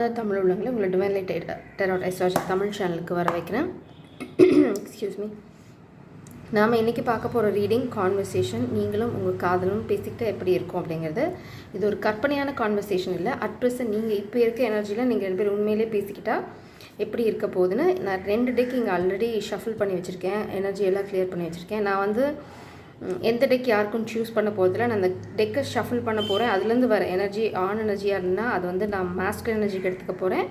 தமிழ் உள்ளவங்களை உங்களை divine light tarot astrology Tamil சேனலுக்கு வர வைக்கிறேன். Excuse me. நாம் இன்றைக்கி பார்க்க போகிற ரீடிங் கான்வர்சேஷன் நீங்களும் உங்கள் காதலும் பேசிக்கிட்டு எப்படி இருக்கும் அப்படிங்கிறது. இது ஒரு கற்பனையான கான்வர்சேஷன் இல்லை. அட் ப்ரெசன்ட் நீங்கள் இப்போ இருக்க எனர்ஜியில் நீங்கள் 2 பேர் உண்மையிலே பேசிக்கிட்டால் எப்படி இருக்க போகுதுன்னு நான் 2 டெக் இங்கே ஆல்ரெடி ஷஃபில் பண்ணி வச்சுருக்கேன். எனர்ஜி எல்லாம் கிளியர் பண்ணி வச்சுருக்கேன். நான் வந்து எந்த டெக் யாருக்கும் சூஸ் பண்ண போகிறதில்ல. நான் அந்த டெக்கை ஷஃபில் பண்ண போகிறேன். அதுலேருந்து வர எனர்ஜி ஆன் எனர்ஜியாக இருந்தால் அது வந்து நான் மாஸ்குலின் எனர்ஜிக்கு எடுத்துக்க போகிறேன்.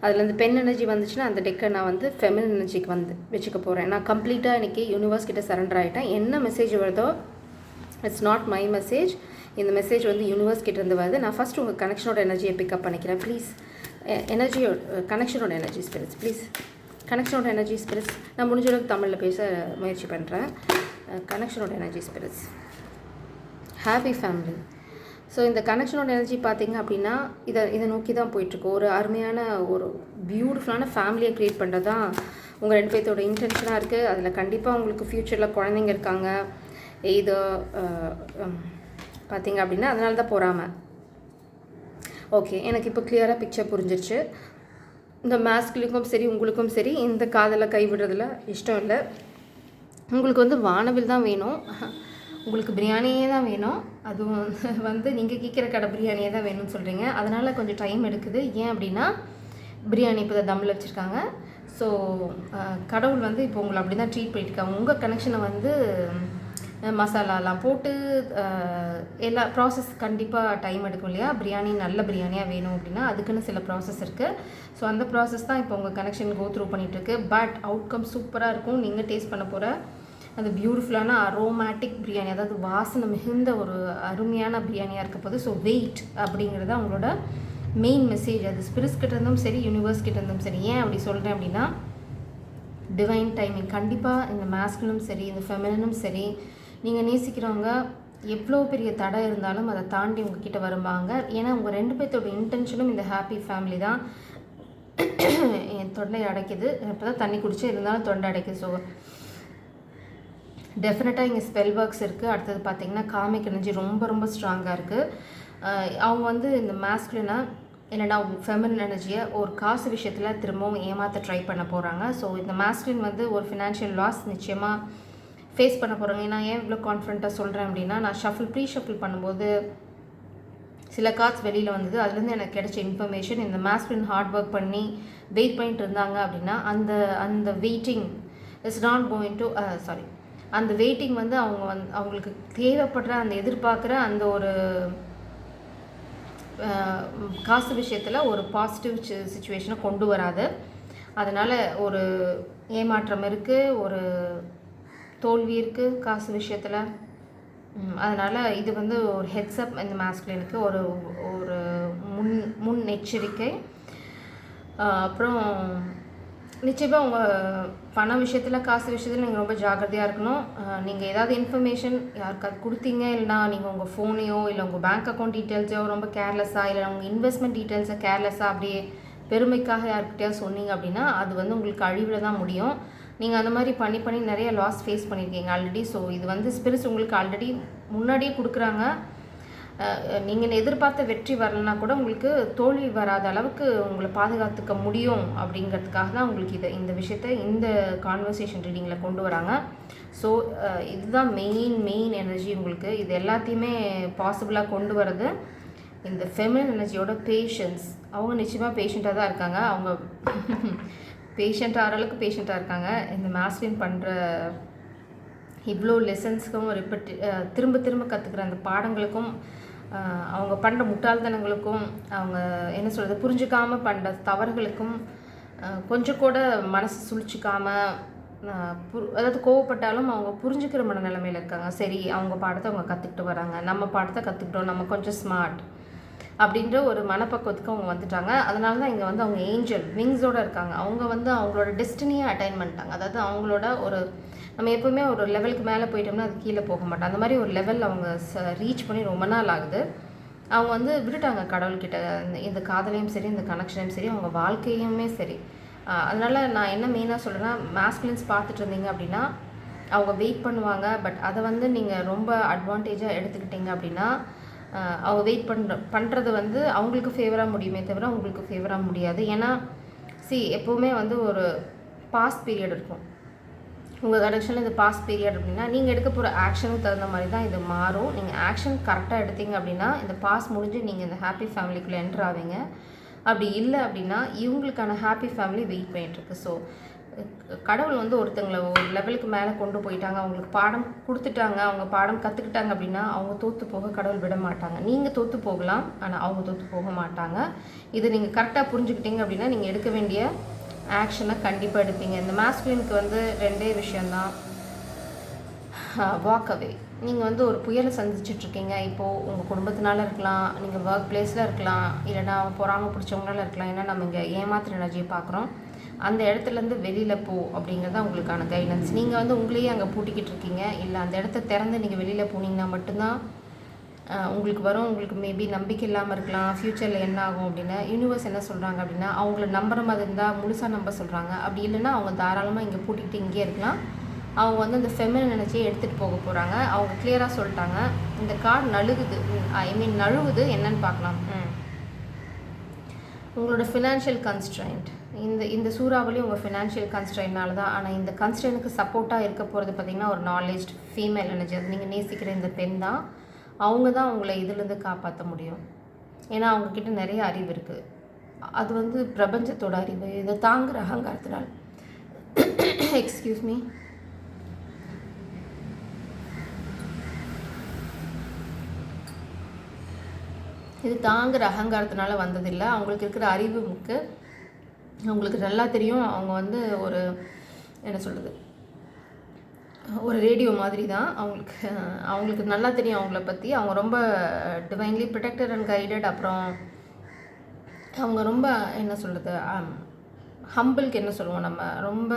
அதுலேருந்து பெண் எனர்ஜி வந்துச்சுன்னா அந்த டெக்கை நான் வந்து ஃபெமினின் எனர்ஜிக்கு வந்து வச்சுக்க போகிறேன். நான் கம்ப்ளீட்டாக இன்றைக்கி யூனிவர்ஸ் கிட்ட சரண்டர் ஆகிட்டேன். என்ன மெசேஜ் வருதோ இட்ஸ் நாட் மை மெசேஜ். இந்த மெசேஜ் வந்து யூனிவர்ஸ் கிட்டேருந்து வருது. நான் ஃபஸ்ட் உங்கள் கனெக்ஷனோட எனர்ஜியை பிக்கப் பண்ணிக்கிறேன். ப்ளீஸ் எனர்ஜியோட கனெக்ஷனோட எனர்ஜி ஸ்பிரிட்ஸ், ப்ளீஸ் கனெக்ஷனோட எனர்ஜி ஸ்பிரிட்ஸ். நான் முடிஞ்ச அளவுக்கு தமிழில் பேச முயற்சி பண்ணுறேன். கனெக்ஷனோட energy spirits, happy family. So இந்த கனெக்ஷனோட எனர்ஜி பார்த்திங்க அப்படின்னா இதை நோக்கி தான் போயிட்டுருக்கு. ஒரு அருமையான ஒரு பியூட்டிஃபுல்லான ஃபேமிலியை க்ரியேட் பண்ணுறது தான் உங்கள் 2 பேர்த்தோட இன்டென்ஷனாக இருக்குது. அதில் கண்டிப்பாக உங்களுக்கு ஃப்யூச்சரில் குழந்தைங்க இருக்காங்க. இது பார்த்திங்க அப்படின்னா அதனால தான் போகாமல். ஓகே, எனக்கு இப்போ கிளியராக பிக்சர் புரிஞ்சிருச்சு. இந்த மாஸ்குலுக்கும் சரி உங்களுக்கும் சரி இந்த காதலை கைவிடுறதுல இஷ்டம் இல்லை. உங்களுக்கு வந்து வானவில் தான் வேணும், உங்களுக்கு பிரியாணியே தான் வேணும். அதுவும் வந்து நீங்கள் கேட்குற கடை பிரியாணியே தான் வேணும்னு சொல்கிறீங்க. அதனால் கொஞ்சம் டைம் எடுக்குது. ஏன் அப்படின்னா பிரியாணி இப்போ தான் தம்மில் வச்சுருக்காங்க. ஸோ கடவுள் வந்து இப்போ உங்களை அப்படி தான் ட்ரீட் பண்ணியிருக்காங்க. உங்கள் கனெக்ஷனை வந்து மசாலாலாம் போட்டு எல்லா ப்ராசஸ் கண்டிப்பாக டைம் எடுக்கும் இல்லையா. பிரியாணி நல்ல பிரியாணியாக வேணும் அப்படின்னா அதுக்குன்னு சில ப்ராசஸ் இருக்குது. ஸோ அந்த ப்ராசஸ் தான் இப்போ உங்கள் கனெக்ஷன் கோ த்ரூ பண்ணிகிட்ருக்கு. பட் அவுட்கம் சூப்பராக இருக்கும். நீங்கள் டேஸ்ட் பண்ண போகிற அந்த பியூட்டிஃபுல்லான அரோமேட்டிக் பிரியாணி, அதாவது வாசனை மிகுந்த ஒரு அருமையான பிரியாணியாக இருக்க போது. ஸோ வெயிட் அப்படிங்கிறது அவங்களோட மெயின் மெசேஜ். அது ஸ்பிரிட்ஸ் கிட்ட இருந்தும் சரி யூனிவர்ஸ் கிட்ட இருந்தும் சரி. ஏன் அப்படி சொல்கிறேன் அப்படின்னா டிவைன் டைமிங் கண்டிப்பாக இந்த மாஸ்குலினும் சரி இந்த ஃபெமினினும் சரி நீங்கள் நேசிக்கிறவங்க எவ்வளோ பெரிய தடை இருந்தாலும் அதை தாண்டி உங்ககிட்ட வருவாங்க. ஏன்னா உங்கள் 2 பேர்த்தோட இன்டென்ஷனும் இந்த ஹாப்பி ஃபேமிலி தான். என் தொண்டை அடைக்குது, இப்போ தான் தண்ணி குடிச்சு இருந்தாலும் தொண்டை அடைக்குது. ஸோ டெஃபினட்டாக இங்கே ஸ்பெல் ஒர்க்ஸ் இருக்குது. அடுத்தது பார்த்திங்கன்னா காமிக் எனர்ஜி ரொம்ப ரொம்ப ஸ்ட்ராங்காக இருக்குது. அவங்க வந்து இந்த மாஸ்குலினை இல்லைனா ஃபெமினின் எனர்ஜியை ஒரு காசு விஷயத்தில் திரும்பவும் ஏமாற்ற ட்ரை பண்ண போகிறாங்க. ஸோ இந்த மாஸ்குலின் வந்து ஒரு ஃபினான்ஷியல் லாஸ் நிச்சயமாக ஃபேஸ் பண்ண போகிறாங்க. நான் ஏன் இவ்வளோ கான்ஃபிடண்ட்டாக சொல்கிறேன் அப்படின்னா நான் ப்ரீ ஷஃபில் பண்ணும்போது சில கார்ட்ஸ் வெளியில் வந்தது. அதுலேருந்து எனக்கு கிடைச்ச இன்ஃபர்மேஷன் இந்த மாஸ்குலின் ஹார்ட் ஒர்க் பண்ணி வெயிட் பண்ணிட்டு இருந்தாங்க அப்படின்னா அந்த waiting is not going to அந்த வெயிட்டிங் வந்து அவங்களுக்கு தேவைப்படுற அந்த எதிர்பார்க்குற அந்த ஒரு காசு விஷயத்தில் ஒரு பாசிட்டிவ் சிச்சுவேஷனை கொண்டு வராது. அதனால் ஒரு ஏமாற்றம் இருக்குது, ஒரு தோல்வி இருக்குது காசு விஷயத்தில். அதனால் இது வந்து ஒரு ஹெட்ஸ்அப் இந்த மாஸ்குலினுக்கு ஒரு ஒரு முன் எச்சரிக்கை. அப்புறம் நிச்சயமாக உங்கள் பண விஷயத்தில் காசு விஷயத்தில் நீங்கள் ரொம்ப ஜாக்கிரதையாக இருக்கணும். நீங்கள் ஏதாவது இன்ஃபர்மேஷன் யாருக்காவது கொடுத்தீங்க இல்லைனா நீங்கள் உங்கள் ஃபோனையோ இல்லை உங்கள் பேங்க் அக்கௌண்ட் டீட்டெயில்ஸையோ ரொம்ப கேர்லெஸ்ஸாக இல்லை உங்கள் இன்வெஸ்ட்மெண்ட் டீட்டெயில்ஸை கேர்லெஸ்ஸாக அப்படியே பெருமைக்காக யாருக்கிட்டையா சொன்னீங்க அப்படின்னா அது வந்து உங்களுக்கு அழிவில் தான் முடியும். நீங்கள் அந்த மாதிரி பண்ணி நிறைய லாஸ் ஃபேஸ் பண்ணியிருக்கீங்க ஆல்ரெடி. ஸோ இது வந்து ஸ்பிரிட்ஸ் உங்களுக்கு ஆல்ரெடி முன்னாடியே கொடுக்குறாங்க. நீங்கள் எதிர்பார்த்த வெற்றி வரலன்னா கூட உங்களுக்கு தோல்வி வராத அளவுக்கு உங்களை பாதுகாத்துக்க முடியும் அப்படிங்கிறதுக்காக தான் உங்களுக்கு இந்த விஷயத்தை இந்த கான்வர்சேஷன் ரீடிங்கில் கொண்டு வராங்க. ஸோ இதுதான் மெயின் எனர்ஜி உங்களுக்கு. இது எல்லாத்தையுமே பாசிபிளாக கொண்டு வர்றது இந்த ஃபெமினின் எனர்ஜியோட பேஷன்ஸ். அவங்க நிச்சயமாக பேஷண்ட்டாக தான் இருக்காங்க. அவங்க பேஷண்ட் ஆகிற அளவுக்கு பேஷண்ட்டாக இருக்காங்க. இந்த மாஸ்குலின் பண்ணுற இவ்வளோ லெசன்ஸுக்கும் திரும்ப கற்றுக்கிற அந்த பாடங்களுக்கும் அவங்க பண்ணுற முட்டாள்தனங்களுக்கும் அவங்க என்ன சொல்கிறது புரிஞ்சுக்காமல் பண்ணுற தவறுகளுக்கும் கொஞ்சம் கூட மனசு சுழிச்சிக்காமல் அதாவது கோவப்பட்டாலும் அவங்க புரிஞ்சுக்கிற மனநிலைமையில் இருக்காங்க. சரி, அவங்க பாடத்தை அவங்க கற்றுக்கிட்டு வராங்க, நம்ம பாடத்தை கற்றுக்கிட்டோம், நம்ம கொஞ்சம் ஸ்மார்ட் அப்படின்ற ஒரு மனப்பக்குவத்துக்கு அவங்க வந்துட்டாங்க. அதனால தான் இங்கே வந்து அவங்க ஏஞ்சல் விங்ஸோடு இருக்காங்க. அவங்க வந்து அவங்களோட டெஸ்டினியை அட்டைன் பண்ணிட்டாங்க. அதாவது அவங்களோட ஒரு நம்ம எப்போவுமே ஒரு லெவலுக்கு மேலே போயிட்டோம்னா அது கீழே போக மாட்டோம். அந்த மாதிரி ஒரு லெவல் அவங்க ரீச் பண்ணி ரொம்ப நாள் ஆகுது. அவங்க வந்து விட்டுட்டாங்க கடவுள்கிட்ட இந்த காதலையும் சரி இந்த கனெக்ஷனையும் சரி அவங்க வாழ்க்கையுமே சரி. அதனால் நான் என்ன மெயினாக சொல்கிறேன்னா மாஸ்குலின்ஸ் பார்த்துட்டு இருந்தீங்க அப்படின்னா அவங்க வெயிட் பண்ணுவாங்க. பட் அதை வந்து நீங்கள் ரொம்ப அட்வான்டேஜாக எடுத்துக்கிட்டீங்க அப்படின்னா அவங்க வெயிட் பண்ணுறது வந்து அவங்களுக்கு ஃபேவராக முடியுமே தவிர உங்களுக்கு ஃபேவராக முடியாது. ஏன்னா எப்போவுமே வந்து ஒரு பாஸ் பீரியட் இருக்கும். உங்கள் கனெக்ஷனில் இது பாஸ் பீரியட் அப்படின்னா நீங்கள் எடுக்க போகிற ஆக்ஷனுக்கு தகுந்த மாதிரி தான் இது மாறும். நீங்கள் ஆக்ஷன் கரெக்டாக எடுத்தீங்க அப்படின்னா இந்த பாஸ் முடிஞ்சு நீங்கள் இந்த ஹாப்பி ஃபேமிலிக்குள்ளே என்ட்ரு ஆவீங்க. அப்படி இல்லை அப்படின்னா இவங்களுக்கான ஹாப்பி ஃபேமிலி வெயிட் பண்ணிகிட்ருக்கு. ஸோ கடவுள் வந்து ஒருத்தங்களை ஒரு லெவலுக்கு மேலே கொண்டு போயிட்டாங்க, அவங்களுக்கு பாடம் கொடுத்துட்டாங்க, அவங்க பாடம் கற்றுக்கிட்டாங்க அப்படின்னா அவங்க தோற்று போக கடவுள் விட மாட்டாங்க. நீங்கள் தோற்று போகலாம், ஆனால் அவங்க தோற்று போக மாட்டாங்க. இதை நீங்கள் கரெக்டாக புரிஞ்சுக்கிட்டீங்க அப்படின்னா நீங்கள் எடுக்க வேண்டிய ஆக்ஷனை கண்டிப்பாக எடுப்பீங்க. இந்த மாஸ்குலினுக்கு வந்து 2 விஷயந்தான். Walk away. நீங்கள் வந்து ஒரு புயலை சந்திச்சிட்ருக்கீங்க. இப்போது உங்கள் குடும்பத்தினால இருக்கலாம், நீங்கள் ஒர்க் பிளேஸில் இருக்கலாம், இல்லைனா பொறாமை பிடிச்சவங்களால இருக்கலாம். ஏன்னா நம்ம இங்கே ஏமாத்துற எனர்ஜியை பார்க்குறோம். அந்த இடத்துலேருந்து வெளியில் போ அப்படிங்கிறது உங்களுக்கான கைடன்ஸ். நீங்கள் வந்து உங்களையே அங்கே பூட்டிக்கிட்டு இருக்கீங்க. இல்லை அந்த இடத்த திறந்து நீங்கள் வெளியில் போனீங்கன்னா மட்டும்தான் உங்களுக்கு வரும். உங்களுக்கு மேபி நம்பிக்கை இல்லாமல் இருக்கலாம், ஃப்யூச்சரில் என்ன ஆகும் அப்படின்னு. யூனிவர்ஸ் என்ன சொல்கிறாங்க அப்படின்னா அவங்கள நம்புற மாதிரி இருந்தால் முழுசாக நம்ப சொல்கிறாங்க. அப்படி இல்லைன்னா அவங்க தாராளமாக இங்கே பூட்டிக்கிட்டு இங்கே இருக்கலாம். அவங்க வந்து அந்த ஃபெமினன் எனர்ஜியை எடுத்துகிட்டு போக போகிறாங்க. அவங்க கிளியராக சொல்லிட்டாங்க. இந்த கார்டு நழுகுது, நழுவுது. என்னன்னு பார்க்கலாம். உங்களோட ஃபினான்ஷியல் கன்ஸ்ட்ரெயின்ட், இந்த சூறாவளி உங்கள் ஃபினான்ஷியல் கன்ஸ்ட்ரெயின்னால தான். ஆனால் இந்த கன்ஸ்ட்ரெயினுக்கு சப்போர்ட்டாக இருக்க போகிறது பார்த்திங்கன்னா ஒரு நாலேஜ் ஃபீமேல் எனர்ஜி. அது நீங்கள் நேசிக்கிற இந்த பெண் தான். அவங்க தான் உங்களை இதிலேருந்து காப்பாற்ற முடியும். ஏன்னா அவங்கக்கிட்ட நிறைய அறிவு இருக்குது. அது வந்து பிரபஞ்சத்தோட அறிவு. இதை தாங்குகிற அகங்காரத்தினால் எக்ஸ்கியூஸ் மீ இது தாங்குகிற அகங்காரத்தினால வந்ததில்லை. அவங்களுக்கு இருக்கிற அறிவுக்கு அவங்களுக்கு நல்லா தெரியும். அவங்க வந்து ஒரு என்ன சொல்கிறது, ஒரு ரேடியோ மாதிரி தான். அவங்களுக்கு நல்லா தெரியும் அவங்கள பற்றி. அவங்க ரொம்ப டிவைன்லி ப்ரொடெக்டட் அண்ட் கைடட். அப்புறம் அவங்க ரொம்ப என்ன சொல்கிறது, ஹம்பிளுக்கு என்ன சொல்லுவோம் நம்ம, ரொம்ப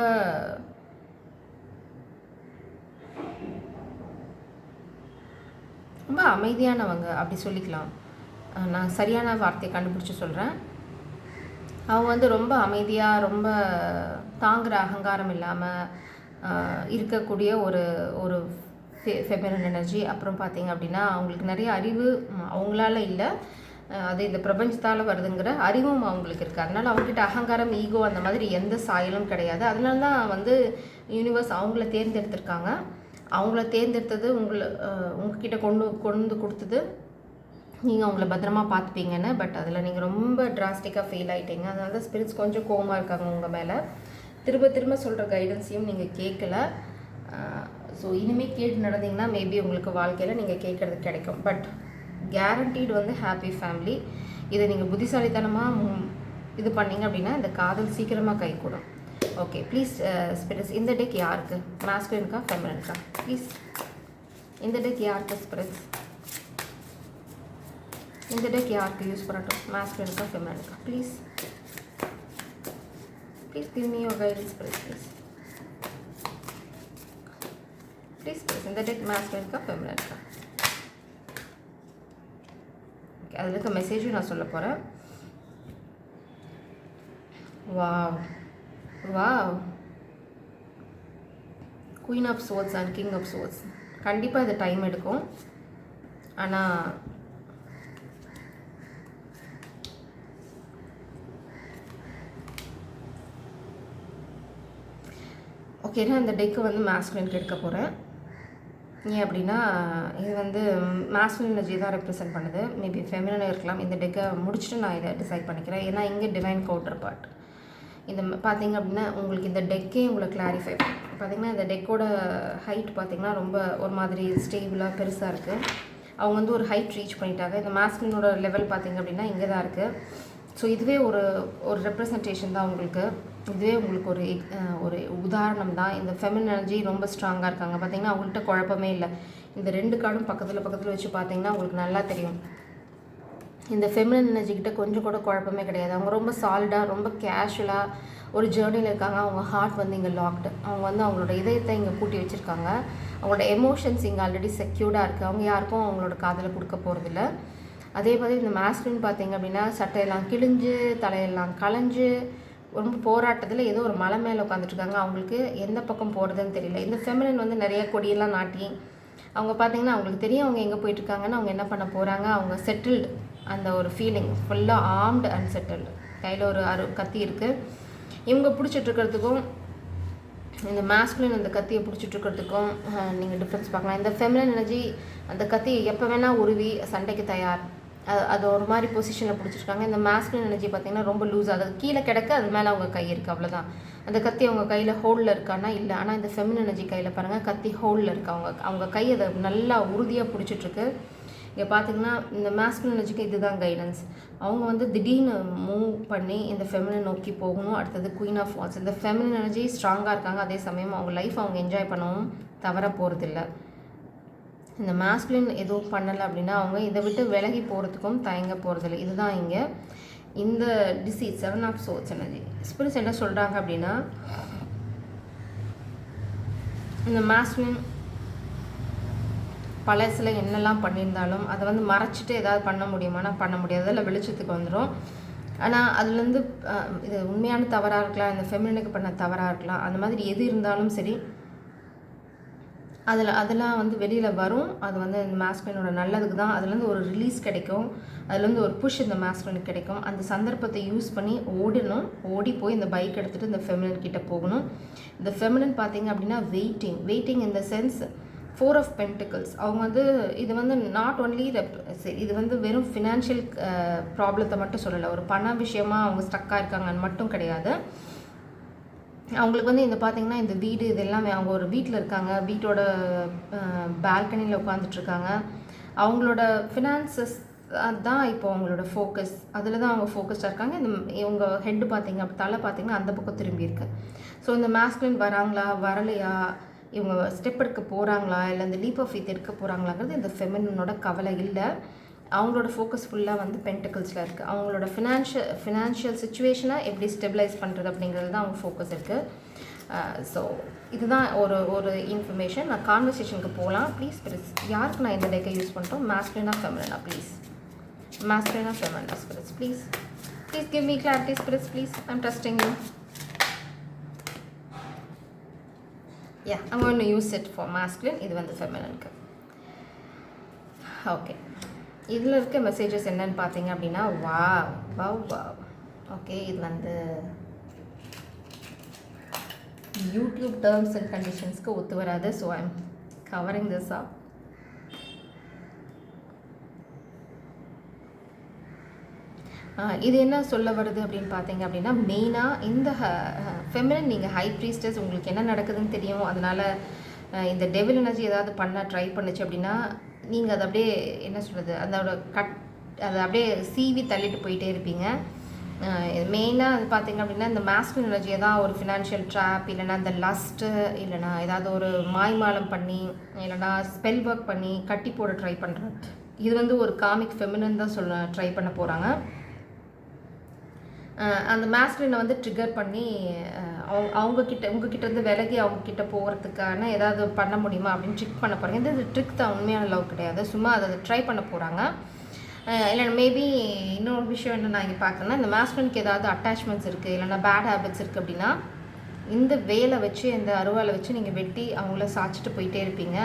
ரொம்ப அமைதியானவங்க அப்படி சொல்லிக்கலாம். நான் சரியான வார்த்தையை கண்டுபிடிச்சி சொல்கிறேன். அவங்க வந்து ரொம்ப அமைதியாக, ரொம்ப தாங்குகிற அகங்காரம் இல்லாமல் இருக்கக்கூடிய ஒரு ஃபெமினன் எனர்ஜி. அப்புறம் பார்த்திங்க அப்படின்னா அவங்களுக்கு நிறைய அறிவு அவங்களால இல்லை, அது இந்த பிரபஞ்சத்தால் வருதுங்கிற அறிவும் அவங்களுக்கு இருக்குது. அதனால் அவங்கக்கிட்ட அகங்காரம், ஈகோ அந்த மாதிரி எந்த சாயலும் கிடையாது. அதனால தான் வந்து யூனிவர்ஸ் அவங்கள தேர்ந்தெடுத்திருக்காங்க. அவங்கள தேர்ந்தெடுத்தது உங்ககிட்ட கொண்டு கொடுத்தது நீங்கள் அவங்கள பத்திரமா பார்த்துப்பீங்கன்னு. பட் அதில் நீங்கள் ரொம்ப டிராஸ்டிக்காக ஃபெயில் ஆகிட்டீங்க. அதனால தான் ஸ்பிரிட்ஸ் கொஞ்சம் கோவமாக இருக்காங்க உங்கள் மேலே. திரும்ப சொல்கிற கைடன்ஸையும் நீங்கள் கேட்கல. ஸோ இனிமேல் கேட்டு நடந்தீங்கன்னா மேபி உங்களுக்கு வாழ்க்கையில் நீங்கள் கேட்குறது கிடைக்கும். பட் கேரண்டீடு வந்து ஹாப்பி ஃபேமிலி. இதை நீங்கள் புத்திசாலித்தனமாக இது பண்ணிங்க அப்படின்னா இந்த காதல் சீக்கிரமாக கைகூடும். ஓகே, ப்ளீஸ் ஸ்பிரிட்ஸ், இந்த டெக் யாருக்கு? மாஸ்குலினுக்கா ஃபெமினினுக்கா? ப்ளீஸ் இந்த டெக் யாருக்கு ஸ்பிரிட்ஸ்? இந்த டெக் யாருக்கு யூஸ் பண்ணட்டும்? மாஸ்குலினுக்கா ஃபெமினினுக்கா? Please give me your guidance, please. Please, இந்த டெக் மாஸ்குலினுக்கா ஃபெமினினுக்கா? ஓகே, அதில் இருக்க மெசேஜும் நான் சொல்ல போகிறேன். Wow queen of swords and king of swords. கண்டிப்பாக இது டைம் எடுக்கும். ஆனால் ஓகே, நான் இந்த டெக்கு வந்து மாஸ்குலினுக்கு எடுக்க போகிறேன். ஏன் அப்படின்னா இது வந்து மாஸ்குலின் எனர்ஜி தான் ரெப்ரசென்ட் பண்ணுது. மேபி ஃபெமினனாக இருக்கலாம். இந்த டெக்கை முடிச்சுட்டு நான் இதை டிசைட் பண்ணிக்கிறேன். ஏன்னா இங்கே டிவைன் கவுண்டர் பார்ட். இந்த பார்த்திங்க அப்படின்னா உங்களுக்கு இந்த டெக்கே உங்களை கிளாரிஃபை பார்த்திங்கன்னா இந்த டெக்கோட ஹைட் பார்த்திங்கன்னா ரொம்ப ஒரு மாதிரி ஸ்டேபிளாக பெருசாக இருக்குது. அவங்க வந்து ஒரு ஹைட் ரீச் பண்ணிட்டாங்க. இந்த மாஸ்குலினோட லெவல் பார்த்திங்க அப்படின்னா இங்கே தான் இருக்குது. ஸோ இதுவே ஒரு ரெப்ரசன்டேஷன் தான் உங்களுக்கு. இதுவே உங்களுக்கு ஒரு உதாரணம் தான். இந்த ஃபெமினன் எனர்ஜி ரொம்ப ஸ்ட்ராங்காக இருக்காங்க. பார்த்திங்கன்னா அவங்கள்ட்ட குழப்பமே இல்லை. இந்த 2 கார்டும் பக்கத்தில் வச்சு பார்த்திங்கன்னா உங்களுக்கு நல்லா தெரியும். இந்த ஃபெமினன் எனர்ஜிக்கிட்ட கொஞ்சம் கூட குழப்பமே கிடையாது. அவங்க ரொம்ப சாலிடாக, ரொம்ப கேஷுவலாக ஒரு ஜேர்னியில் இருக்காங்க. அவங்க ஹார்ட் வந்து இங்கே லாக்டு. அவங்க வந்து அவங்களோட இதயத்தை இங்கே பூட்டி வச்சுருக்காங்க. அவங்களோட எமோஷன்ஸ் இங்கே ஆல்ரெடி செக்யூர்டாக இருக்குது. அவங்க யாருக்கும் அவங்களோட காதலை கொடுக்க போகிறதில்ல. அதே மாதிரி இந்த மாஸ்குலின் பார்த்திங்க அப்படின்னா சட்டையெல்லாம் கிழிஞ்சு, தலையெல்லாம் களைஞ்சு, ரொம்ப போராட்டத்தில் ஏதோ ஒரு மலை மேலே உட்காந்துட்ருக்காங்க. அவங்களுக்கு எந்த பக்கம் போகிறதுன்னு தெரியல. இந்த ஃபெமினன் வந்து நிறைய கொடியெல்லாம் நாட்டி அவங்க பார்த்திங்கன்னா அவங்களுக்கு தெரியும் அவங்க எங்கே போயிட்டுருக்காங்கன்னு. அவங்க என்ன பண்ண போகிறாங்க, அவங்க செட்டில்டு, அந்த ஒரு ஃபீலிங் ஃபுல்லாக ஆர்ம்டு அண்ட் செட்டில்டு. கையில் ஒரு கத்தி இருக்குது. இவங்க பிடிச்சிட்ருக்கிறதுக்கும் இந்த மாஸ்குலின் அந்த கத்தியை பிடிச்சிட்ருக்கிறதுக்கும் நீங்கள் டிஃப்ரென்ஸ் பார்க்கலாம். இந்த ஃபெமினின் எனர்ஜி அந்த கத்தி எப்போ வேணால் உருவி சண்டைக்கு தயார். அது ஒரு மாதிரி பொசிஷனில் பிடிச்சிருக்காங்க. இந்த மாஸ்குலின் எனர்ஜி பார்த்திங்கன்னா ரொம்ப லூஸ் ஆகுது, கீழே கிடக்க அது மேலே அவங்க கை இருக்குது, அவ்வளோதான். அந்த கத்தி அவங்க கையில் ஹோல்டில் இருக்கான்னா இல்லை. ஆனால் இந்த ஃபெமினின் எனர்ஜி கையில் பாருங்கள், கத்தி ஹோல்டில் இருக்குது. அவங்க கை அதை நல்லா உறுதியாக பிடிச்சிட்ருக்கு. இங்கே பார்த்திங்கன்னா இந்த மாஸ்குலின் எனர்ஜிக்கு இதுதான் கைடன்ஸ். அவங்க வந்து திடீர்னு மூவ் பண்ணி இந்த ஃபெமினின் நோக்கி போகணும். அடுத்தது குயின் ஆஃப் வாட்ஸ். இந்த ஃபெமினின் எனர்ஜி ஸ்ட்ராங்காக இருக்காங்க, அதே சமயம் அவங்க லைஃப் அவங்க என்ஜாய் பண்ணவும் தவற போகிறதில்ல. இந்த மாஸ்குலின் எதுவும் பண்ணலை அப்படின்னா அவங்க இதை விட்டு விலகி போகிறதுக்கும் தயங்க போகிறதில்ல. இதுதான் இங்கே இந்த disease 7 of sorts energy. Spirits என்ன சொல்கிறாங்க அப்படின்னா, இந்த மாஸ்குலின் பழசில் என்னெல்லாம் பண்ணியிருந்தாலும் அதை வந்து மறைச்சிட்டு ஏதாவது பண்ண முடியுமானா பண்ண முடியாது, அதில் வெளிச்சத்துக்கு வந்துடும். ஆனால் அதுலேருந்து இது உண்மையான தவறாக இருக்கலாம், இந்த ஃபெமினினுக்கு பண்ண தவறாக இருக்கலாம், அந்த மாதிரி எது இருந்தாலும் சரி அதெல்லாம் வந்து வெளியில் வரும். அது வந்து இந்த மாஸ்குலினோட நல்லதுக்கு தான். அதுலேருந்து ஒரு ரிலீஸ் கிடைக்கும், அதுலேருந்து ஒரு புஷ் இந்த மாஸ்குலினுக்கு கிடைக்கும். அந்த சந்தர்ப்பத்தை யூஸ் பண்ணி ஓடி போய் இந்த பைக் எடுத்துகிட்டு இந்த ஃபெமினின் கிட்டே போகணும். இந்த ஃபெமினின் பார்த்திங்க அப்படின்னா வெயிட்டிங் இந்த சென்ஸ் 4 ஆஃப் பென்டிகல்ஸ். அவங்க வந்து இது வந்து நாட் ஒன்லி இது வந்து வெறும் ஃபினான்ஷியல் ப்ராப்ளத்தை மட்டும் சொல்லலை, ஒரு பண விஷயமாக அவங்க ஸ்டக்காக இருக்காங்கன்னு மட்டும் கிடையாது. அவங்களுக்கு வந்து இந்த பார்த்திங்கன்னா இந்த வீடு இது எல்லாமே, அவங்க ஒரு வீட்டில் இருக்காங்க, வீட்டோட பால்கனியில் உட்காந்துட்ருக்காங்க. அவங்களோட ஃபினான்சஸ் அதுதான் இப்போ அவங்களோட ஃபோக்கஸ், அதில் தான் அவங்க ஃபோக்கஸ்டாக இருக்காங்க. இவங்க ஹெட்டு பார்த்திங்க தலை பார்த்திங்கன்னா அந்த பக்கம் திரும்பி இருக்கு. ஸோ இந்த மாஸ்குலின் வராங்களா வரலையா, இவங்க ஸ்டெப் எடுக்க போகிறாங்களா இல்லை இந்த லீப் ஆஃப் ஃபெய்த் எடுக்க போகிறாங்களாங்கிறது இந்த ஃபெமினினோட கவலை இல்லை. அவங்களோட ஃபோக்கஸ் ஃபுல்லாக வந்து பென்டிகல்ஸில் இருக்குது. அவங்களோட ஃபினான்ஷியல் சுச்சுவேஷனை எப்படி ஸ்டெபிலைஸ் பண்ணுறது அப்படிங்கிறது தான் அவங்க ஃபோக்கஸ் இருக்குது. ஸோ இதுதான் ஒரு இன்ஃபர்மேஷன். நான் கான்வர்சேஷனுக்கு போகலாம். ப்ளீஸ் ஸ்பிரிட்ஸ், யாருக்கு நான் இந்த டேக்கை யூஸ் பண்ணுறோம், மாஸ்குலினா ஃபெமினினா, ப்ளீஸ் மாஸ்குலினா ஃபெமினினா spirits, please give me clarity spirits, please. I'm trusting you. Yeah, I'm going to use it for masculine. இது வந்து ஃபெமினினுக்கு. ஓகே, இதில் இருக்க மெசேஜஸ் என்னன்னு பார்த்தீங்க அப்படின்னா, வாவ். ஓகே, இது வந்து யூடியூப் டேர்ம்ஸ் அண்ட் கண்டிஷன்ஸ்க்கு ஒத்து வராது. So I'm covering this up. இது என்ன சொல்ல வருது அப்படின்னு பார்த்தீங்க அப்படின்னா, மெயினாக இந்த ஃபெமினின் நீங்கள் ஹை ப்ரீஸ்டர்ஸ், உங்களுக்கு என்ன நடக்குதுன்னு தெரியும். அதனால் இந்த டெவில் எனர்ஜி ஏதாவது பண்ண ட்ரை பண்ணுச்சு அப்படின்னா நீங்கள் அதை அப்படியே என்ன சொல்கிறது, அதை அப்படியே சீவி தள்ளிட்டு போயிட்டே இருப்பீங்க. மெயினாக அது பார்த்தீங்க அப்படின்னா இந்த மாஸ்குலின் எனர்ஜியை தான் ஒரு ஃபினான்ஷியல் ட்ராப், இல்லைனா இந்த லஸ்ட்டு, இல்லைனா ஏதாவது ஒரு மாய்மாலம் பண்ணி, இல்லைனா ஸ்பெல் ஒர்க் பண்ணி கட்டி போட ட்ரை பண்ணுறேன். இது வந்து ஒரு காமிக் ஃபெமினின் தான் ட்ரை பண்ண போகிறாங்க. அந்த மாஸ்குலினை வந்து ட்ரிகர் பண்ணி உங்ககிட்ட இருந்து விலகி அவங்கக்கிட்ட போகிறதுக்கான ஏதாவது பண்ண முடியுமா அப்படின்னு ட்ரிக் பண்ண போகிறாங்க. இது ட்ரிக் தான், உண்மையான லவ் கிடையாது. சும்மா அதை ட்ரை பண்ண போகிறாங்க. இல்லை மேபி இன்னொரு விஷயம் என்ன நான் இங்கே பார்க்குறேன்னா, இந்த மாஸ்குலினுக்கு ஏதாவது அட்டாச்மெண்ட்ஸ் இருக்குது, இல்லைனா பேட் ஹேபிட்ஸ் இருக்குது அப்படின்னா இந்த வேலை வச்சு, இந்த அருவாலை வச்சு நீங்கள் வெட்டி அவங்கள சாய்ச்சிட்டு போயிட்டே இருப்பீங்க.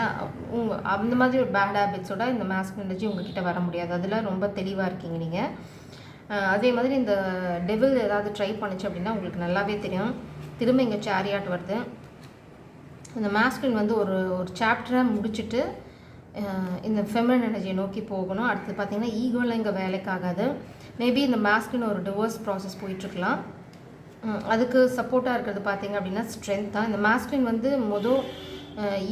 அந்த மாதிரி ஒரு பேட் ஹேபிட்ஸோட இந்த மாஸ்குலின் எனர்ஜி உங்ககிட்ட வர முடியாது. அதில் ரொம்ப தெளிவாக இருக்கீங்க நீங்கள். அதே மாதிரி இந்த டெவில் ஏதாவது ட்ரை பண்ணிச்சு அப்படின்னா உங்களுக்கு நல்லாவே தெரியும். திரும்ப இங்கே சேரியாட் வருது. இந்த மாஸ்குலின் வந்து ஒரு சாப்டரை முடிச்சுட்டு இந்த ஃபெமினின் எனர்ஜியை நோக்கி போகணும். அடுத்து பார்த்திங்கன்னா ஈகோவில் இங்கே வேலைக்காகாது. மேபி இந்த மாஸ்குலின் ஒரு டிவோர்ஸ் ப்ராசஸ் போயிட்டுருக்கலாம். அதுக்கு சப்போர்ட்டாக இருக்கிறது பார்த்திங்க அப்படின்னா ஸ்ட்ரென்த் தான். இந்த மாஸ்குலின் வந்து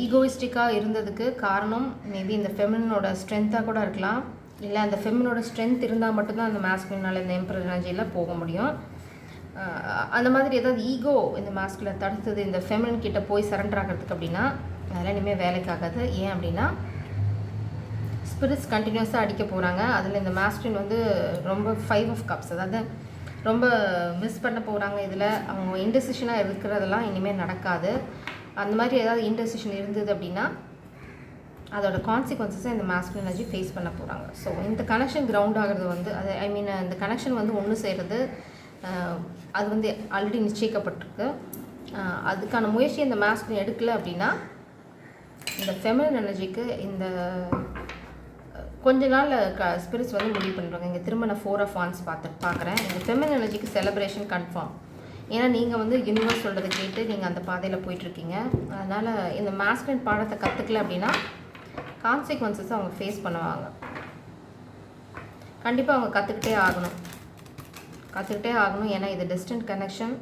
ஈகோயிஸ்டிக்காக இருந்ததுக்கு காரணம் மேபி இந்த ஃபெமினினோட ஸ்ட்ரென்த்தாக கூட இருக்கலாம். இல்லை அந்த ஃபெமினோட ஸ்ட்ரென்த் இருந்தால் மட்டும்தான் அந்த மாஸ்குலினால் இந்த எம்பரர் எனர்ஜியில் போக முடியும். அந்த மாதிரி ஏதாவது ஈகோ இந்த மாஸ்குலினை தடுத்தது இந்த ஃபெமினின் கிட்ட போய் சரண்டர் ஆகிறதுக்கு அப்படின்னா அதெல்லாம் இனிமேல் வேலைக்காகாது. ஏன் அப்படின்னா ஸ்பிரிட்ஸ் கண்டினியூஸாக அடிக்க போகிறாங்க. அதில் இந்த மாஸ்குலின் வந்து ரொம்ப 5 ஆஃப் கப்ஸ், அதாவது ரொம்ப மிஸ் பண்ண போகிறாங்க. இதில் அவங்க இன்டெசிஷனாக இருக்கிறதெல்லாம் இனிமேல் நடக்காது. அந்த மாதிரி ஏதாவது இன்டெசிஷன் இருந்தது அப்படின்னா அதோட கான்சிக்வன்சஸை இந்த மாஸ்குலின் எனர்ஜி ஃபேஸ் பண்ண போகிறாங்க. ஸோ இந்த கனெக்ஷன் கிரவுண்ட் ஆகிறது வந்து இந்த கனெக்ஷன் வந்து ஒன்று செய்கிறது அது வந்து ஆல்ரெடி நிச்சயிக்கப்பட்டிருக்கு. அதுக்கான முயற்சி இந்த மாஸ்குலின் எடுக்கலை அப்படின்னா இந்த ஃபெமினின் எனர்ஜிக்கு இந்த கொஞ்ச நாள் ஸ்பிரிட்ஸ் வந்து முடிவு பண்ணுறாங்க. இங்கே திரும்ப நான் 4 of Wands பார்க்குறேன். இந்த ஃபெமினின் எனர்ஜிக்கு செலிப்ரேஷன் கன்ஃபார்ம். ஏன்னா நீங்கள் வந்து யூனிவர்ஸ் சொல்கிறத கேட்டு நீங்கள் அந்த பாதையில் போயிட்டுருக்கீங்க. அதனால் இந்த மாஸ்குலின் பாடத்தை கற்றுக்கல அப்படின்னா கான்சிக்வன்சஸ் அவங்க ஃபேஸ் பண்ணுவாங்க. கண்டிப்பாக அவங்க கற்றுக்கிட்டே ஆகணும். ஏன்னா இது டிஸ்டன்ட் கனெக்ஷன்.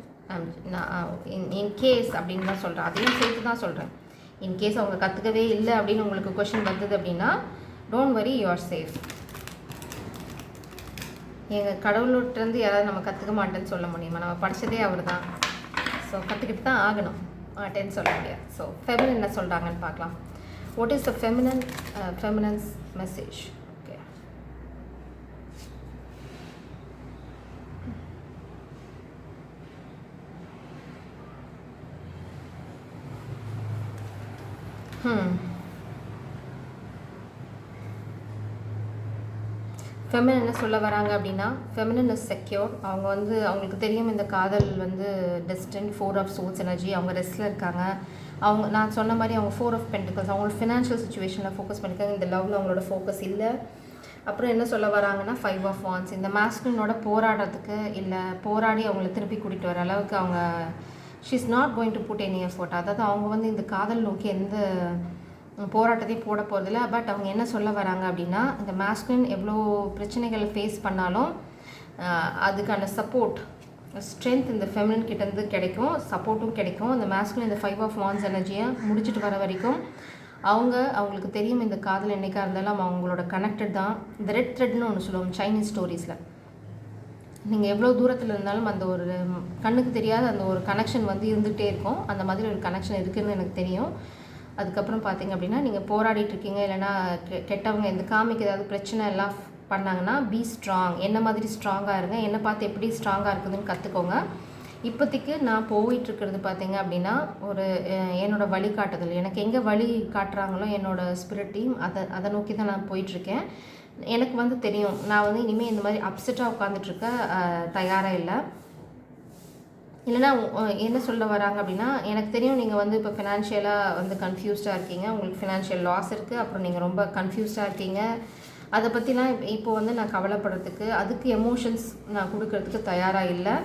இன்கேஸ் அப்படின்னு தான் சொல்கிறேன், அதையும் சேர்த்து தான் சொல்கிறேன். இன்கேஸ் அவங்க கற்றுக்கவே இல்லை அப்படின்னு உங்களுக்கு கொஷின் வந்தது அப்படின்னா don't worry, you are safe. எங்கள் கடவுள்கிட்டேருந்து யாராவது நம்ம கற்றுக்க மாட்டேன்னு சொல்ல முடியுமா? நம்ம படித்ததே அவர் தான். ஸோ கற்றுக்கிட்டு தான் ஆகணும், மாட்டேன்னு சொல்ல முடியாது. ஸோ ஃபெமினின் என்ன சொல்கிறாங்கன்னு பார்க்கலாம். What is the feminine's message? Okay, feminine என்ன சொல்ல வராங்க அப்படின்னா, ஃபெமினின் இஸ் செக்யூர். அவங்க வந்து அவங்களுக்கு தெரியும் இந்த காதல் வந்து டெஸ்டின் 4 of Swords எனர்ஜி. அவங்க ரெஸ்ட்டில் இருக்காங்க. அவங்க நான் சொன்ன மாதிரி அவங்க 4 of Pentacles. அவங்களோட ஃபினான்ஷியல் சுச்சுவேஷனில் ஃபோக்கஸ் பண்ணியிருக்காங்க. இந்த லவ்வில் அவங்களோட ஃபோக்கஸ் இல்லை. அப்புறம் என்ன சொல்ல வராங்கன்னா 5 of Wands. இந்த மாஸ்குலினோட போராடுறதுக்கு இல்லை போராடி அவங்கள திருப்பி கூட்டிகிட்டு வர அளவுக்கு அவங்க she is not going to put any effort. அதாவது அவங்க வந்து இந்த காதல் நோக்கி எந்த போராட்டத்தையும் போட போகிறதில்ல. பட் அவங்க என்ன சொல்ல வராங்க அப்படின்னா, இந்த மாஸ்குலின் எவ்வளோ பிரச்சனைகளை ஃபேஸ் பண்ணாலும் அதுக்கான சப்போர்ட் ஸ்ட்ரென்த் இந்த ஃபெமினின் கிட்டேருந்து கிடைக்கும், சப்போர்ட்டும் கிடைக்கும். இந்த மாஸ்குலின் இந்த 5 of Wands எனர்ஜியை முடிச்சுட்டு வர வரைக்கும் அவங்களுக்கு தெரியும் இந்த காதல் என்னைக்காக இருந்தாலும் அவங்களோட கனெக்டட் தான். இந்த ரெட் த்ரெட்னு ஒன்று சொல்லுவோம் சைனீஸ் ஸ்டோரிஸில். நீங்கள் எவ்வளோ தூரத்தில் இருந்தாலும் அந்த ஒரு கண்ணுக்கு தெரியாத அந்த ஒரு கனெக்ஷன் வந்து இருந்துகிட்டே இருக்கும். அந்த மாதிரி ஒரு கனெக்ஷன் இருக்குதுன்னு எனக்கு தெரியும். அதுக்கப்புறம் பார்த்தீங்க அப்படின்னா நீங்கள் போராடிட்டுருக்கீங்க, இல்லைனா கெட்டவங்க இந்த காமிக்கு ஏதாவது பிரச்சனை எல்லாம் பண்ணாங்கன்னா பி ஸ்ட்ராங். என்ன மாதிரி ஸ்ட்ராங்காக இருங்க, என்னை பார்த்து எப்படி ஸ்ட்ராங்காக இருக்குதுன்னு கற்றுக்கோங்க. இப்போதைக்கு நான் போயிட்டுருக்கிறது பார்த்தீங்க அப்படின்னா ஒரு என்னோடய வழிகாட்டுதல், எனக்கு எங்கே வழி காட்டுறாங்களோ என்னோடய ஸ்பிரிட் டீம் அதை நோக்கி தான் நான் போயிட்டுருக்கேன். எனக்கு வந்து தெரியும் நான் வந்து இனிமேல் இந்த மாதிரி அப்செட்டாக உட்காந்துட்ருக்க தயாராக இல்லை. இல்லைனா என்ன சொல்ல வராங்க அப்படின்னா, எனக்கு தெரியும் நீங்கள் வந்து இப்போ ஃபினான்ஷியலாக வந்து கன்ஃபியூஸ்டாக இருக்கீங்க, உங்களுக்கு ஃபினான்ஷியல் லாஸ் இருக்குது, அப்புறம் நீங்கள் ரொம்ப கன்ஃபியூஸ்டாக இருக்கீங்க. அதை பற்றிலாம் இப்போ வந்து நான் கவலைப்படுறதுக்கு அதுக்கு எமோஷன்ஸ் நான் கொடுக்கறதுக்கு தயாராக இல்லை.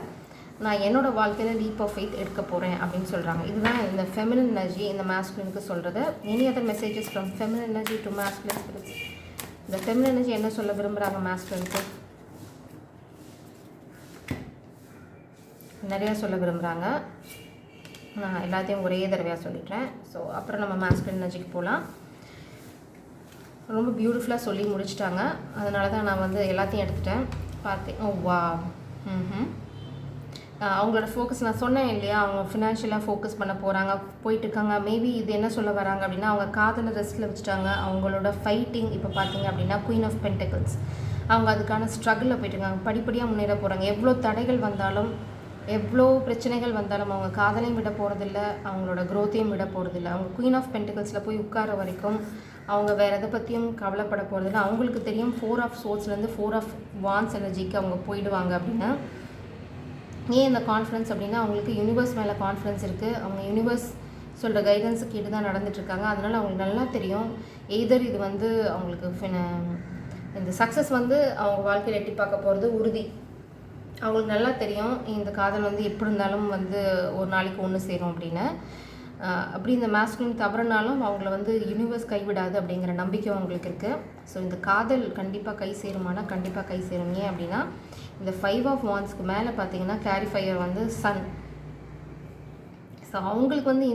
நான் என்னோடய வாழ்க்கையில் லீப் ஆஃப் ஃபெய்த் எடுக்க போகிறேன் அப்படின்னு சொல்கிறாங்க. இதுதான் இந்த ஃபெமினின் எனர்ஜி இந்த மாஸ்குலினுக்கு சொல்கிறது. Any other messages from feminine energy to masculine spirits? இந்த ஃபெமினின் எனர்ஜி என்ன சொல்ல விரும்புகிறாங்க மாஸ்குலினுக்கு? நிறையா சொல்ல விரும்புகிறாங்க. நான் எல்லாத்தையும் ஒரே தடவையாக சொல்லிட்டேன். ஸோ அப்புறம் நம்ம மாஸ்குலின் எனர்ஜிக்கு போகலாம். ரொம்ப பியூட்டிஃபுல்லாக சொல்லி முடிச்சிட்டாங்க. அதனால தான் நான் வந்து எல்லாத்தையும் எடுத்துட்டேன். பார்த்தேன். ஓ வா. அவங்களோட ஃபோக்கஸ் நான் சொன்னேன் இல்லையா, அவங்க ஃபினான்ஷியலாக ஃபோக்கஸ் பண்ண போகிறாங்க, போயிட்டுருக்காங்க. மேபி இது என்ன சொல்ல வராங்க அப்படின்னா, அவங்க காதலை ரெஸ்ட்டில் வச்சுட்டாங்க. அவங்களோட ஃபைட்டிங் இப்போ பார்த்தீங்க அப்படின்னா குயின் ஆஃப் பென்டக்கிள்ஸ். அவங்க அதுக்கான ஸ்ட்ரகிளில் போயிட்டுருக்காங்க. படிப்படியாக முன்னேற போகிறாங்க. எவ்வளோ தடைகள் வந்தாலும் எவ்வளோ பிரச்சனைகள் வந்தாலும் அவங்க காதலையும் விட போகிறதில்ல, அவங்களோட க்ரோத்தையும் விட போகிறதில்ல. அவங்க குயின் ஆஃப் பென்டிகல்ஸில் போய் உட்கார வரைக்கும் அவங்க வேறு எதை பற்றியும் கவலைப்பட போகிறதில்ல. அவங்களுக்கு தெரியும் 4 of Swordsலேருந்து 4 of Wands எனர்ஜிக்கு அவங்க போயிடுவாங்க அப்படின்னா. ஏன் இந்த கான்ஃபிடன்ஸ் அப்படின்னா, அவங்களுக்கு யூனிவர்ஸ் மேலே கான்ஃபிடன்ஸ் இருக்குது. அவங்க யூனிவர்ஸ் சொல்கிற கைடன்ஸுக்கு கேட்டு தான் நடந்துட்டுருக்காங்க. அதனால் அவங்களுக்கு நல்லா தெரியும் எய்தர் இது வந்து அவங்களுக்கு இந்த சக்ஸஸ் வந்து அவங்க வாழ்க்கையில் எட்டி பார்க்க போகிறது உறுதி. அவங்களுக்கு நல்லா தெரியும் இந்த காதல் வந்து எப்படி இருந்தாலும் வந்து ஒரு நாளைக்கு ஒன்று சேரும் அப்படின்னு. அப்படி இந்த மாஸ்குலின் தவறுனாலும் அவங்கள வந்து யூனிவர்ஸ் கைவிடாது அப்படிங்கிற நம்பிக்கை அவங்களுக்கு இருக்குது. ஸோ இந்த காதல் கண்டிப்பாக கை சேருமானா கண்டிப்பாக கை சேரும். ஏன் அப்படின்னா இந்த 5 of Wandsக்கு மேலே பார்த்தீங்கன்னா கேரிஃபையர் வந்து சன். ஸோ அவங்களுக்கு வந்து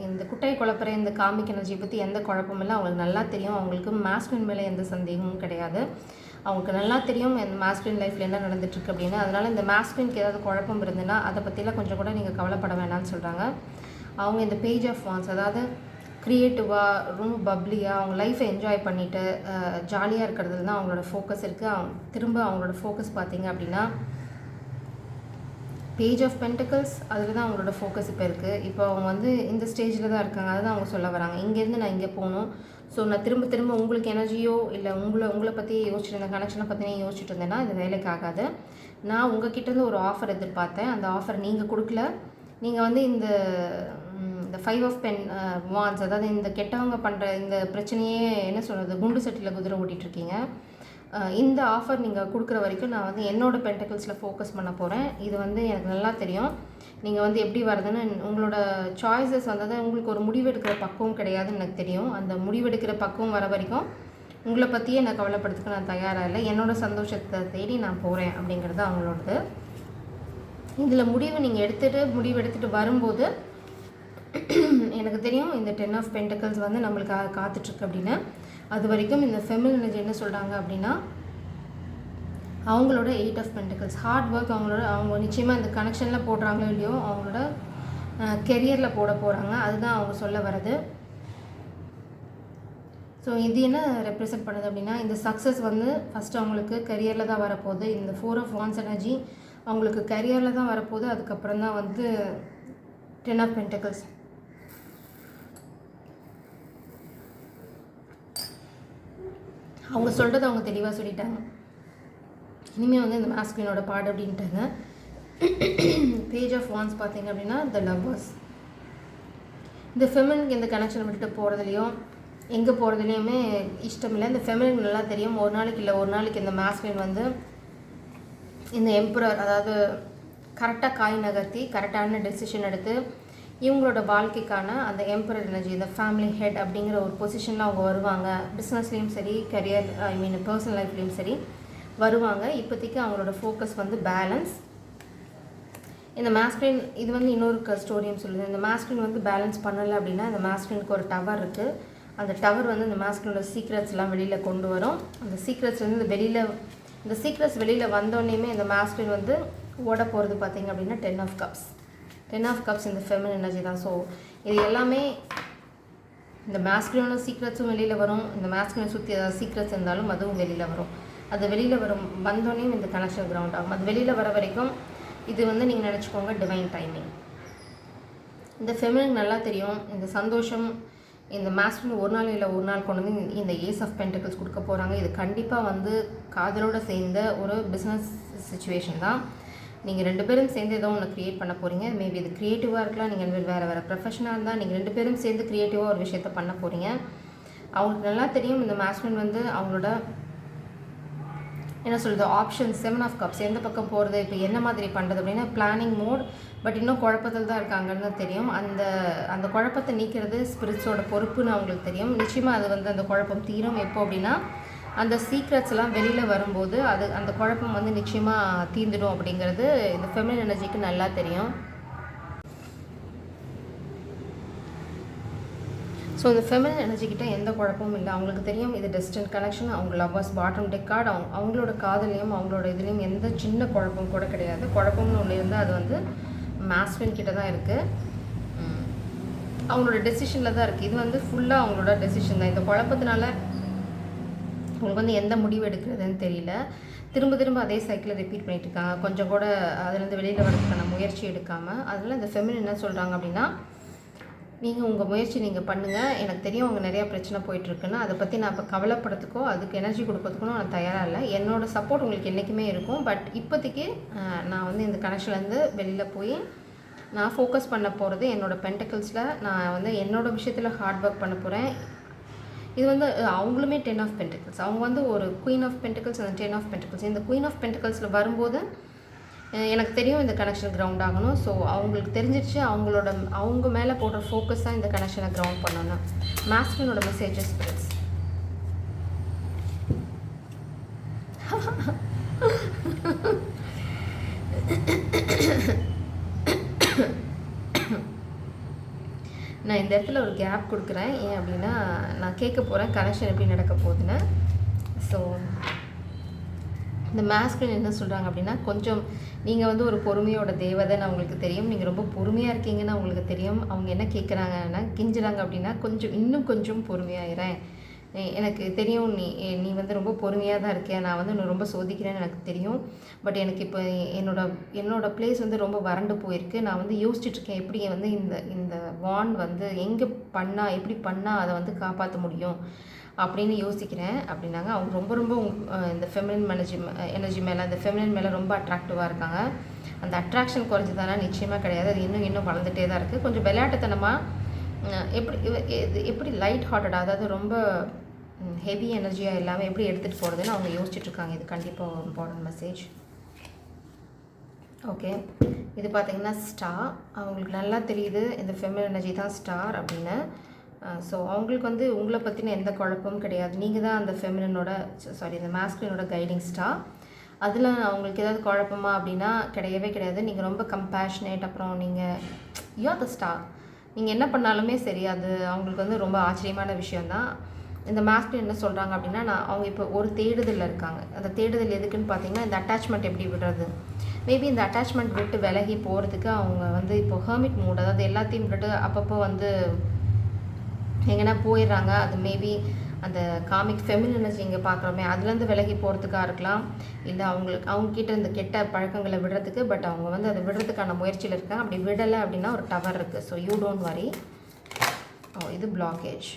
இந்த குட்டை குழப்பற இந்த காமிக் எனர்ஜி பற்றி எந்த குழப்பமும் இல்லை. அவங்களுக்கு நல்லா தெரியும். அவங்களுக்கு மாஸ்குலின் மேலே எந்த சந்தேகமும் கிடையாது. அவங்களுக்கு நல்லா தெரியும் இந்த மாஸ்குலின் லைஃப்பில் என்ன நடந்துட்டுருக்கு அப்படின்னு. அதனால் இந்த மாஸ்குலினுக்கு ஏதாவது குழப்பம் இருந்ததுன்னா அதை பற்றிலாம் கொஞ்சம் கூட நீங்கள் கவலைப்பட வேணாம்னு சொல்கிறாங்க. அவங்க இந்த பேஜ் ஆஃப் வான்ஸ், அதாவது க்ரியேட்டிவாக ரொம்ப பப்ளியாக அவங்க லைஃப்பை என்ஜாய் பண்ணிவிட்டு ஜாலியாக இருக்கிறதுல தான் அவங்களோட ஃபோக்கஸ் இருக்குது. திரும்ப அவங்களோட ஃபோக்கஸ் பார்த்திங்க அப்படின்னா பேஜ் ஆஃப் பென்டிகல்ஸ், அதில் தான் அவங்களோட ஃபோக்கஸ் இப்போ இருக்குது. இப்போ அவங்க வந்து இந்த ஸ்டேஜில் தான் இருக்காங்க. அதுதான் அவங்க சொல்ல வராங்க. இங்கேருந்து நான் இங்கே போகணும். ஸோ நான் திரும்ப உங்களுக்கு எனர்ஜியோ இல்லை உங்களை பற்றியே யோசிச்சுட்டு இருந்தேன், கனெக்ஷனை பற்றினே யோசிச்சுட்டு இருந்தேன்னா இது வேலைக்கு ஆகாது. நான் உங்ககிட்டேருந்து ஒரு ஆஃபர் எதிர்பார்த்தேன். அந்த ஆஃபர் நீங்கள் கொடுக்கல. நீங்கள் வந்து இந்த 5 ஆஃப் பென் வான்ஸ், அதாவது இந்த கெட்டவங்க பண்ணுற இந்த பிரச்சனையே என்ன சொல்கிறது, குண்டு சட்டியில் குதிரை ஓட்டிகிட்ருக்கீங்க. இந்த ஆஃபர் நீங்கள் கொடுக்குற வரைக்கும் நான் வந்து என்னோடய பென்டக்கிள்ஸில் ஃபோக்கஸ் பண்ண போகிறேன். இது வந்து எனக்கு நல்லா தெரியும். நீங்கள் வந்து எப்படி வருதுன்னு உங்களோட சாய்ஸஸ் வந்தது, உங்களுக்கு ஒரு முடிவெடுக்கிற பக்குவம் கிடையாதுன்னு எனக்கு தெரியும். அந்த முடிவெடுக்கிற பக்குவம் வர வரைக்கும் உங்களை பற்றியே நான் கவலைப்படுறதுக்கு நான் தயாராக இல்லை. என்னோடய சந்தோஷத்தை தேடி நான் போகிறேன் அப்படிங்கிறது அவங்களோடது. இதில் முடிவு எடுத்துகிட்டு வரும்போது எனக்கு தெரியும் இந்த 10 ஆஃப் பென்டக்கிள்ஸ் வந்து நம்மளுக்காக காத்துட்ருக்கு அப்படின்னு. அது வரைக்கும் இந்த ஃபெமினின் எனர்ஜி என்ன சொல்கிறாங்க அப்படின்னா, அவங்களோட 8 ஆஃப் பென்டக்கிள்ஸ் ஹார்ட் ஒர்க் அவங்க நிச்சயமாக இந்த கனெக்ஷனில் போடுறாங்களோ இல்லையோ அவங்களோட கெரியரில் போட போகிறாங்க. அதுதான் அவங்க சொல்ல வர்றது. ஸோ இது என்ன ரெப்ரசன்ட் பண்ணுது அப்படின்னா, இந்த சக்ஸஸ் வந்து ஃபஸ்ட்டு அவங்களுக்கு கரியரில் தான் வரப்போகுது. இந்த 4 ஆஃப் வான்ஸ் எனர்ஜி அவங்களுக்கு கரியரில் தான் வரப்போகுது. அதுக்கப்புறம் தான் வந்து 10 ஆஃப் பென்டக்கிள்ஸ். அவங்க சொல்கிறத அவங்க தெளிவாக சொல்லிட்டாங்க. இனிமேல் வந்து இந்த மாஸ்குலினோட பாடு அப்படின்ட்டாங்க. பேஜ் ஆஃப் வான்ஸ் பார்த்தீங்க அப்படின்னா த லவ்வர்ஸ். இந்த ஃபெமினுக்கு இந்த கனெக்ஷன் விட்டுட்டு போகிறதுலையும் எங்கே போகிறதுலையுமே இஷ்டம் இல்லை. இந்த ஃபெமினுக்கு நல்லா தெரியும், ஒரு நாளைக்கு இந்த மாஸ்குலின் வந்து இந்த எம்பரர், அதாவது கரெக்டாக காய் நகர்த்தி கரெக்டான டெசிஷன் எடுத்து இவங்களோட வாழ்க்கைக்கான அந்த எம்பரர் எனர்ஜி, இந்த ஃபேமிலி ஹெட் அப்படிங்கிற ஒரு பொசிஷனில் அவங்க வருவாங்க. பிஸ்னஸ்லேயும் சரி, கரியர் பர்சனல் லைஃப்லேயும் சரி வருவாங்க. இப்போதைக்கு அவங்களோட ஃபோக்கஸ் வந்து பேலன்ஸ். இந்த மாஸ்குலின் இது வந்து இன்னொரு ஸ்டோரியும் சொல்லுது. இந்த மாஸ்குலின் வந்து பேலன்ஸ் பண்ணலை அப்படின்னா, இந்த மாஸ்குலினுக்கு ஒரு டவர் இருக்குது. அந்த டவர் வந்து இந்த மாஸ்குலினோட சீக்ரெட்ஸ்லாம் வெளியில் கொண்டு வரும். அந்த சீக்ரெட்ஸ் வந்து இந்த சீக்ரெட்ஸ் வெளியில் வந்தோடனேயுமே இந்த மாஸ்குலின் வந்து ஓட போகிறது பார்த்திங்க அப்படின்னா 10 ஆஃப் கப்ஸ். 10 ஆஃப் கப்ஸ் இந்த ஃபெமினின் எனர்ஜி தான். ஸோ இது எல்லாமே இந்த மாஸ்குலினோட சீக்ரெட்ஸும் வெளியில் வரும். இந்த மாஸ்குலினை சுற்றி ஏதாவது சீக்ரெட்ஸ் இருந்தாலும் அதுவும் வெளியில் வரும். அது வெளியில் வந்தோடனேயும் இந்த கனெக்ஷன் கிரவுண்ட் ஆகும். அது வெளியில் வர வரைக்கும் இது வந்து நீங்கள் நினச்சிக்கோங்க டிவைன் டைமிங். இந்த ஃபெமினின் நல்லா தெரியும், இந்த சந்தோஷம் இந்த மாஸ்குலின் ஒரு நாள் கொண்டு வந்து இந்த ஏஸ் ஆஃப் பென்டக்கிள்ஸ் கொடுக்க போகிறாங்க. இது கண்டிப்பாக வந்து காதலோடு சேர்ந்த ஒரு பிஸ்னஸ் சிச்சுவேஷன் தான். நீங்கள் 2 பேரும் சேர்ந்து ஏதோ ஒன்று க்ரியேட் பண்ண போகிறீங்க. மேபி இது க்ரியேட்டிவாக இருக்கலாம், நீங்கள் வேறு ப்ரொஃபஷனாக இருந்தால் நீங்கள் 2 பேரும் சேர்ந்து க்ரியேட்டிவாக ஒரு விஷயத்த பண்ண போகிறீங்க. அவங்களுக்கு நல்லா தெரியும் இந்த மாஸ்குலின் வந்து அவங்களோட என்ன சொல்கிறது ஆப்ஷன் 7 ஆஃப் கப்ஸ் எந்த பக்கம் போகிறது, இப்போ என்ன மாதிரி பண்ணுறது அப்படின்னா பிளானிங் மோட். பட் இன்னும் குழப்பத்தில் தான் இருக்காங்கன்னு தெரியும். அந்த குழப்பத்தை நீக்கிறது ஸ்பிரிட்ஸோட பொறுப்புன்னு அவங்களுக்கு தெரியும். நிச்சயமாக அது வந்து அந்த குழப்பம் தீரும். எப்போ அப்படின்னா அந்த சீக்ரெட்ஸ்லாம் வெளியில் வரும்போது அந்த குழப்பம் வந்து நிச்சயமாக தீர்ந்துடும் அப்படிங்கிறது இந்த ஃபெமினின் எனர்ஜிக்கு நல்லா தெரியும். ஸோ இந்த ஃபெமினின் எனர்ஜிக்கிட்ட எந்த குழப்பமும் இல்லை. அவங்களுக்கு தெரியும் இது டிஸ்டன்ட் கனெக்ஷன். அவங்க லவ்வர்ஸ் பாட்டம் டெக் கார்டு. அவங்களோட காதலையும் அவங்களோட இதுலேயும் எந்த சின்ன குழப்பம் கூட கிடையாது. குழப்பம்னு ஒன்று இருந்தால் அது வந்து மாஸ்குலின் கிட்ட தான் இருக்குது, அவங்களோட டெசிஷனில் தான் இருக்குது. இது வந்து ஃபுல்லாக அவங்களோட டெசிஷன் தான். இந்த குழப்பத்தினால உங்களுக்கு வந்து எந்த முடிவு எடுக்கிறதுன்னு தெரியல. திரும்ப அதே சைக்கிளை ரிப்பீட் பண்ணிட்டு இருக்காங்க. கொஞ்சம் கூட அதுலேருந்து வெளியில் வரதுக்கான முயற்சி எடுக்காமல். அதனால் இந்த ஃபெமினின் என்ன சொல்கிறாங்க அப்படின்னா, நீங்கள் உங்கள் முயற்சி நீங்கள் பண்ணுங்கள். எனக்கு தெரியும் அவங்க நிறையா பிரச்சனை போயிட்டுருக்குன்னு. அதை பற்றி நான் இப்போ கவலைப்படுறதுக்கோ அதுக்கு எனர்ஜி கொடுக்கறதுக்கும் நான் தயாராக இல்லை. என்னோடய சப்போர்ட் உங்களுக்கு என்றைக்குமே இருக்கும். பட் இப்போதைக்கு நான் வந்து இந்த கனெக்ஷன்லேருந்து வெளியில் போய் நான் ஃபோக்கஸ் பண்ண போகிறது என்னோடய பென்டக்கிள்ஸில். நான் வந்து என்னோடய விஷயத்தில் ஹார்ட் ஒர்க் பண்ண போகிறேன். இது வந்து அவங்களுமே 10 ஆஃப் பென்டக்கிள்ஸ். அவங்க வந்து ஒரு queen of pentacles and 10 of pentacles. இந்த குயின் ஆஃப் பென்டக்கிள்ஸில் வரும்போது எனக்கு தெரியும் இந்த கனெக்ஷன் கிரவுண்ட் ஆகணும். ஸோ அவங்களுக்கு தெரிஞ்சிடுச்சு அவங்க மேலே போடுற ஃபோக்கஸ் தான் இந்த கனெக்ஷனை கிரவுண்ட் பண்ணணும். மாஸ்குலினோட மெசேஜஸ் ஸ்பிரிட்ஸ். நான் இந்த இடத்துல ஒரு கேப் கொடுக்குறேன். ஏன் அப்படின்னா நான் கேட்க போகிறேன் கனெக்ஷன் எப்படி நடக்க போகுதுன்னு. ஸோ இந்த மாஸ்குலின் என்ன சொல்கிறாங்க அப்படின்னா, கொஞ்சம் நீங்கள் வந்து ஒரு பொறுமையோட தேவதைன்னு அவங்களுக்கு தெரியும். நீங்கள் ரொம்ப பொறுமையாக இருக்கீங்கன்னு அவங்களுக்கு தெரியும். அவங்க என்ன கேட்குறாங்கன்னா கெஞ்சுறாங்க அப்படின்னா, இன்னும் கொஞ்சம் பொறுமையாகிறேன். எனக்கு தெரியும் நீ வந்து ரொம்ப பொறுமையாக தான் இருக்கேன். நான் வந்து இன்னும் ரொம்ப சோதிக்கிறேன்னு எனக்கு தெரியும். பட் எனக்கு இப்போ என்னோடய பிளேஸ் வந்து ரொம்ப வறண்டு போயிருக்கு. நான் வந்து யோசிச்சுட்ருக்கேன் எப்படி வந்து இந்த வான் வந்து எப்படி பண்ணால் அதை வந்து காப்பாற்ற முடியும் அப்படின்னு யோசிக்கிறேன் அப்படின்னாங்க. அவங்க ரொம்ப இந்த ஃபெமினின் எனர்ஜி மேலே ரொம்ப அட்ராக்டிவாக இருக்காங்க. அந்த அட்ராக்ஷன் குறைஞ்சதானா நிச்சயமாக கிடையாது. அது இன்னும் வளர்ந்துட்டே தான் இருக்குது. கொஞ்சம் விளையாட்டுத்தனமாக எப்படி லைட் ஹார்ட்டடாக, அதாவது ரொம்ப ஹெவி எனர்ஜியாக எல்லாமே எப்படி எடுத்துகிட்டு போகிறதுன்னு அவங்க யோசிச்சுட்ருக்காங்க. இது கண்டிப்பாக ஒரு இம்பார்ட்டன்ட் மெசேஜ். ஓகே, இது பார்த்திங்கன்னா ஸ்டார். அவங்களுக்கு நல்லா தெரியுது இந்த ஃபெமினல் எனர்ஜி தான் ஸ்டார் அப்படின்னு. ஸோ அவங்களுக்கு வந்து உங்களை பற்றின எந்த குழப்பமும் கிடையாது. நீங்கள் தான் அந்த இந்த மாஸ்குலினோட கைடிங் ஸ்டார். அதில் அவங்களுக்கு ஏதாவது குழப்பமா அப்படின்னா கிடையவே கிடையாது. நீங்கள் ரொம்ப கம்பேஷனேட், அப்புறம் நீங்கள் யூ ஆர் த ஸ்டார். நீங்கள் என்ன பண்ணாலுமே சரி, அது அவங்களுக்கு வந்து ரொம்ப ஆச்சரியமான விஷயந்தான். இந்த மாஸ்குலின் என்ன சொல்கிறாங்க அப்படின்னா, அவங்க இப்போ ஒரு தேடுதலில் இருக்காங்க. அந்த தேடுதல் எதுக்குன்னு பார்த்தீங்கன்னா, இந்த அட்டாச்மெண்ட் எப்படி விடுறது. மேபி இந்த அட்டாச்மெண்ட் விட்டு விலகி போகிறதுக்கு அவங்க வந்து இப்போ ஹெர்மிட் மூட், அதாவது எல்லாத்தையும் விட்டுட்டு அப்பப்போ வந்து எங்கன்னா போயிடுறாங்க. அது மேபி அந்த காமிக் ஃபெமினல் எனர்ஜி இங்கே பார்க்குறோமே அதுலேருந்து விலகி போகிறதுக்காக இருக்கலாம். இல்லை அவங்கக்கிட்ட இந்த கெட்ட பழக்கங்களை விடுறதுக்கு. பட் அவங்க வந்து அதை விடுறதுக்கான முயற்சியில் இருக்காங்க. அப்படி விடலை அப்படின்னா ஒரு டவர் இருக்குது. So you don't worry. இது பிளாக்கேஜ்.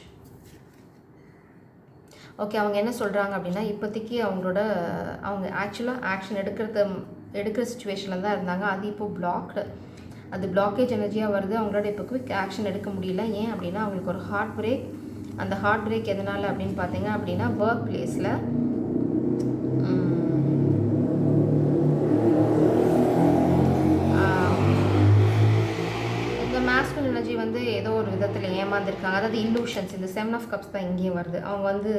ஓகே, அவங்க என்ன சொல்கிறாங்க அப்படின்னா, இப்போதைக்கு அவங்க ஆக்சுவலாக ஆக்ஷன் எடுக்கிற சுச்சுவேஷனில் தான் இருந்தாங்க. அது இப்போது பிளாக்டு. அது பிளாக்கேஜ் எனர்ஜியாக வருது. அவங்களோட இப்போ குவிக் ஆக்ஷன் எடுக்க முடியல. ஏன் அப்படின்னா அவங்களுக்கு ஒரு ஹார்ட் பிரேக். அந்த ஹார்ட் பிரேக் எதனால் அப்படின்னு பார்த்தீங்க அப்படின்னா, ஒர்க் பிளேஸில் இந்த மாஸ்குலின் எனர்ஜி வந்து ஏதோ ஒரு விதத்தில் ஏமாந்துருக்காங்க. அதாவது இல்லூஷன்ஸ். இந்த 7 ஆஃப் கப்ஸ் தான் இங்கேயும் வருது. அவங்க வந்து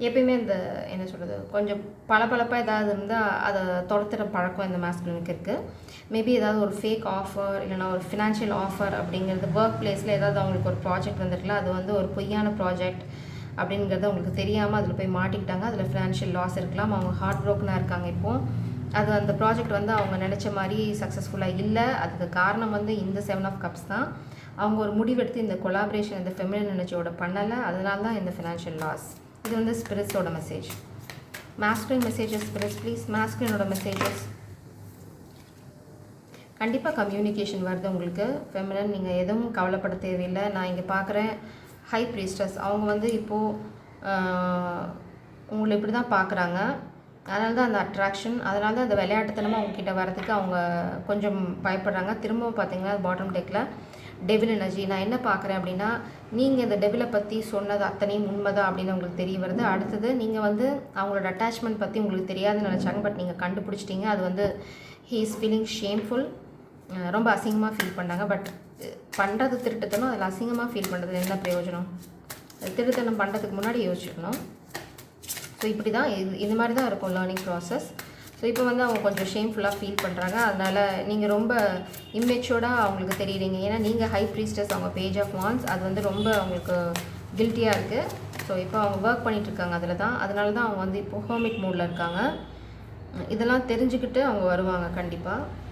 எப்பயுமே இந்த என்ன சொல்கிறது, கொஞ்சம் பளபளப்பாக ஏதாவது இருந்தால் அதை துரத்துகிற பழக்கம் இந்த மாஸ்குலினுக்கு இருக்குது. மேபி ஏதாவது ஒரு ஃபேக் ஆஃபர், இல்லைனா ஒரு ஃபினான்ஷியல் ஆஃபர் அப்படிங்கிறது ஒர்க் பிளேஸில் ஏதாவது அவங்களுக்கு ஒரு ப்ராஜெக்ட் வந்துருக்குல்ல, அது வந்து ஒரு பொய்யான ப்ராஜெக்ட் அப்படிங்கிறது அவங்களுக்கு தெரியாமல் அதில் போய் மாட்டிக்கிட்டாங்க. அதில் ஃபினான்ஷியல் லாஸ் இருக்கலாம். அவங்க ஹார்ட் ப்ரோக்கனாக இருக்காங்க இப்போது. அந்த ப்ராஜெக்ட் வந்து அவங்க நினச்ச மாதிரி சக்ஸஸ்ஃபுல்லாக இல்லை. அதுக்கு காரணம் வந்து இந்த 7 ஆஃப் கப்ஸ் தான். அவங்க ஒரு முடிவெடுத்து இந்த கொலாபரேஷன் இந்த ஃபெமினல் எனர்ஜியோட பண்ணலை. அதனால தான் இந்த ஃபினான்ஷியல் லாஸ். இது வந்து ஸ்பிரிட்ஸோட message. Masculine messages spirits please. மாஸ்குலினோட மெசேஜஸ். கண்டிப்பாக கம்யூனிகேஷன் வருது உங்களுக்கு. ஃபெமினன் நீங்கள் எதுவும் கவலைப்பட தேவையில்லை. நான் இங்கே பார்க்குறேன் ஹை ப்ரீஸ்டஸ். அவங்க வந்து இப்போது உங்களை இப்படி தான் பார்க்குறாங்க. அதனால தான் அந்த அட்ராக்ஷன், அதனால தான் அந்த விளையாட்டுத்தனமாக அவங்கக்கிட்ட வரதுக்கு அவங்க கொஞ்சம் பயப்படுறாங்க. திரும்பவும் பார்த்தீங்கன்னா பாட்டம் டெக்கில் டெவில் எனர்ஜி. நான் என்ன பார்க்குறேன் அப்படின்னா, நீங்கள் இந்த டெவிலை பற்றி சொன்னது அத்தனையும் உண்மைதான் அப்படின்னு உங்களுக்கு தெரிய வருது. அடுத்தது நீங்கள் வந்து அவங்களோட அட்டாச்மெண்ட் பற்றி உங்களுக்கு தெரியாதுன்னு நினச்சாங்க. பட் நீங்கள் கண்டுபிடிச்சிட்டிங்க. அது வந்து ஹீ இஸ் ஃபீலிங் ஷேம்ஃபுல். ரொம்ப அசிங்கமாக ஃபீல் பண்ணாங்க. பட் பண்ணுறது திருட்டுத்தனம். அதில் அசிங்கமாக ஃபீல் பண்ணுறது என்ன பிரயோஜனம்? திருட்டுத்தனம் பண்ணுறதுக்கு முன்னாடி யோசிச்சுக்கணும். ஸோ இப்படி தான் இது மாதிரி தான் இருக்கும் லேர்னிங் ப்ராசஸ். ஸோ இப்போ வந்து அவங்க கொஞ்சம் ஷேம்ஃபுல்லாக ஃபீல் பண்ணுறாங்க. அதனால் நீங்கள் ரொம்ப இம்மெச்சூர்டாக அவங்களுக்கு தெரியுறீங்க. ஏன்னா நீங்கள் ஹை ப்ரீஸ்டஸ், அவங்க பேஜ் ஆஃப் வான்ஸ், அது வந்து ரொம்ப அவங்களுக்கு கில்ட்டியாக இருக்குது. ஸோ இப்போ அவங்க ஒர்க் பண்ணிகிட்ருக்காங்க அதில் தான். அதனால தான் அவங்க வந்து இப்போ ஹெர்மிட் மூடில் இருக்காங்க. இதெல்லாம் தெரிஞ்சுக்கிட்டு அவங்க வருவாங்க கண்டிப்பாக.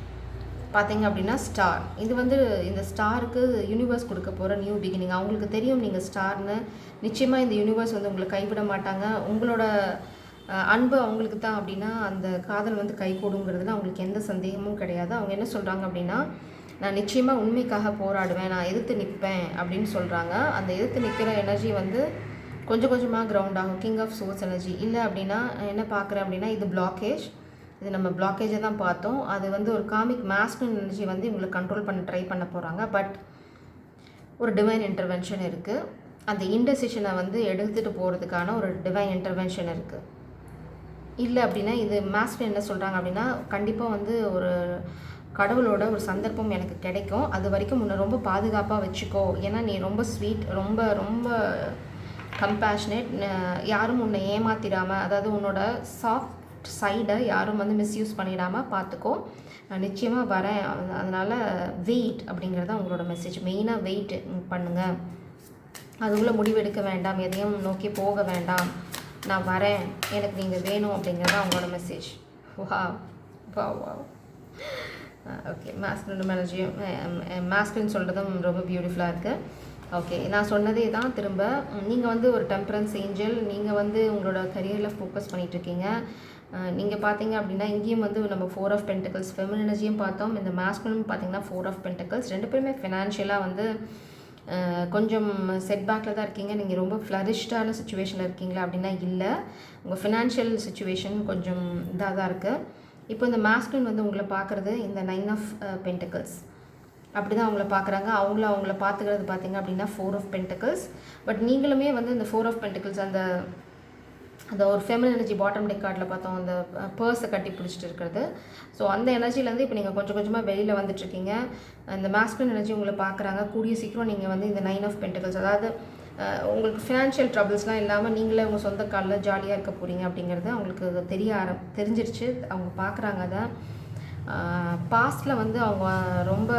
பார்த்தீங்க அப்படின்னா ஸ்டார். இது வந்து இந்த ஸ்டாருக்கு யூனிவர்ஸ் கொடுக்க போகிற நியூ பிகினிங். அவங்களுக்கு தெரியும் நீங்கள் ஸ்டார்னு. நிச்சயமாக இந்த யூனிவர்ஸ் வந்து உங்களை கைவிட மாட்டாங்க. உங்களோட அன்பு அவங்களுக்கு தான் அப்படின்னா அந்த காதல் வந்து கைகூடுங்கிறதுல அவங்களுக்கு எந்த சந்தேகமும் கிடையாது. அவங்க என்ன சொல்கிறாங்க அப்படின்னா, நான் நிச்சயமாக உண்மைக்காக போராடுவேன், நான் எதிர்த்து நிற்பேன் அப்படின்னு சொல்கிறாங்க. அந்த எதிர்த்து நிற்கிற எனர்ஜி வந்து கொஞ்சம் கொஞ்சமாக கிரவுண்ட் ஆகும். King of source energy. இல்லை அப்படின்னா என்ன பார்க்குறேன் அப்படின்னா, இது பிளாக்கேஜ். இது நம்ம பிளாக்கேஜை தான் பார்த்தோம். அது வந்து ஒரு காமிக் மாஸ்குலின் எனர்ஜி வந்து இவங்களை கண்ட்ரோல் பண்ண ட்ரை பண்ண போகிறாங்க. பட் ஒரு டிவைன் இன்டர்வென்ஷன் இருக்குது. அந்த இன்டெசிஷனை வந்து எடுத்துகிட்டு போகிறதுக்கான ஒரு டிவைன் இன்டர்வென்ஷன் இருக்குது. இல்லை அப்படின்னா இது மாஸ்குலின் என்ன சொல்கிறாங்க அப்படின்னா, கண்டிப்பாக வந்து ஒரு கடவுளோட ஒரு சந்தர்ப்பம் எனக்கு கிடைக்கும். அது வரைக்கும் முன்ன ரொம்ப பாதுகாப்பாக வச்சுக்கோ. ஏன்னா நீ ரொம்ப ஸ்வீட், ரொம்ப ரொம்ப கம்பேஷனேட். யாரும் உன்னை ஏமாத்திடாமல், அதாவது உன்னோட சாஃப்ட் சைடை யாரும் வந்து மிஸ்யூஸ் பண்ணிடாமல் பார்த்துக்கோ. நான் நிச்சயமாக வரேன். அதனால் வெயிட் அப்படிங்கிறது உங்களோட மெசேஜ். மெயினாக வெயிட் பண்ணுங்கள். அதுக்குள்ளே முடிவெடுக்க வேண்டாம், எதையும் நோக்கி போக வேண்டாம். நான் வரேன், எனக்கு நீங்கள் வேணும் அப்படிங்கிறது அவங்களோட மெசேஜ். வா வா வா ஓகே. மாஸ்குலின் எனர்ஜியும் மாஸ்குலின் சொல்கிறதும் ரொம்ப பியூட்டிஃபுல்லாக இருக்குது. ஓகே, நான் சொன்னதே தான் திரும்ப. நீங்கள் வந்து ஒரு டெம்பரன்ஸ் ஏஞ்சல். நீங்கள் வந்து உங்களோட கரியரில் ஃபோக்கஸ் பண்ணிகிட்ருக்கீங்க. நீங்கள் பார்த்தீங்க அப்படின்னா இங்கேயும் வந்து நம்ம 4 ஆஃப் பென்டக்கிள்ஸ் ஃபெமினல் எனர்ஜியும் பார்த்தோம். இந்த மாஸ்குலின் பார்த்தீங்கன்னா 4 ஆஃப் பென்டக்கிள்ஸ். ரெண்டு பேருமே ஃபினான்ஷியலாக வந்து கொஞ்சம் செட்பேக்கில் தான் இருக்கீங்க. நீங்கள் ரொம்ப ஃப்ளரிஷ்டான சுச்சுவேஷனில் இருக்கீங்களா அப்படின்னா இல்லை. உங்கள் ஃபினான்ஷியல் சுச்சுவேஷன் கொஞ்சம் இதாக தான் இருக்குது. இப்போ இந்த மாஸ்குலின் வந்து உங்களை பார்க்குறது இந்த 9 ஆஃப் பென்டிகல்ஸ் அப்படி தான் அவங்கள பார்க்குறாங்க. அவங்கள பார்த்துக்கிறது பார்த்திங்க அப்படின்னா 4 ஆஃப் பென்டிகல்ஸ். பட் நீங்களுமே வந்து இந்த 4 ஆஃப் பென்டிகல்ஸ் அந்த ஒரு ஃபெமினின் எனர்ஜி பாட்டம் டெக் கார்டில் பார்த்தோம், அந்த பர்ஸை கட்டி பிடிச்சிட்டு இருக்கிறது. ஸோ அந்த எனர்ஜிலேருந்து இப்போ நீங்கள் கொஞ்சம் கொஞ்சமாக வெளியில் வந்துட்டுருக்கீங்க. இந்த மாஸ்குலின் எனர்ஜி உங்களை பார்க்குறாங்க. கூடிய சீக்கிரம் நீங்கள் வந்து இந்த 9 ஆஃப் பென்டிகல்ஸ், அதாவது உங்களுக்கு ஃபினான்ஷியல் ட்ரபிள்ஸ்லாம் இல்லாமல் நீங்களே உங்கள் சொந்த காலில் ஜாலியாக இருக்க போகிறீங்க அப்படிங்கிறது அவங்களுக்கு தெரிஞ்சிருச்சு. அவங்க பார்க்குறாங்க அதை. பாஸ்ட்டில் வந்து அவங்க ரொம்ப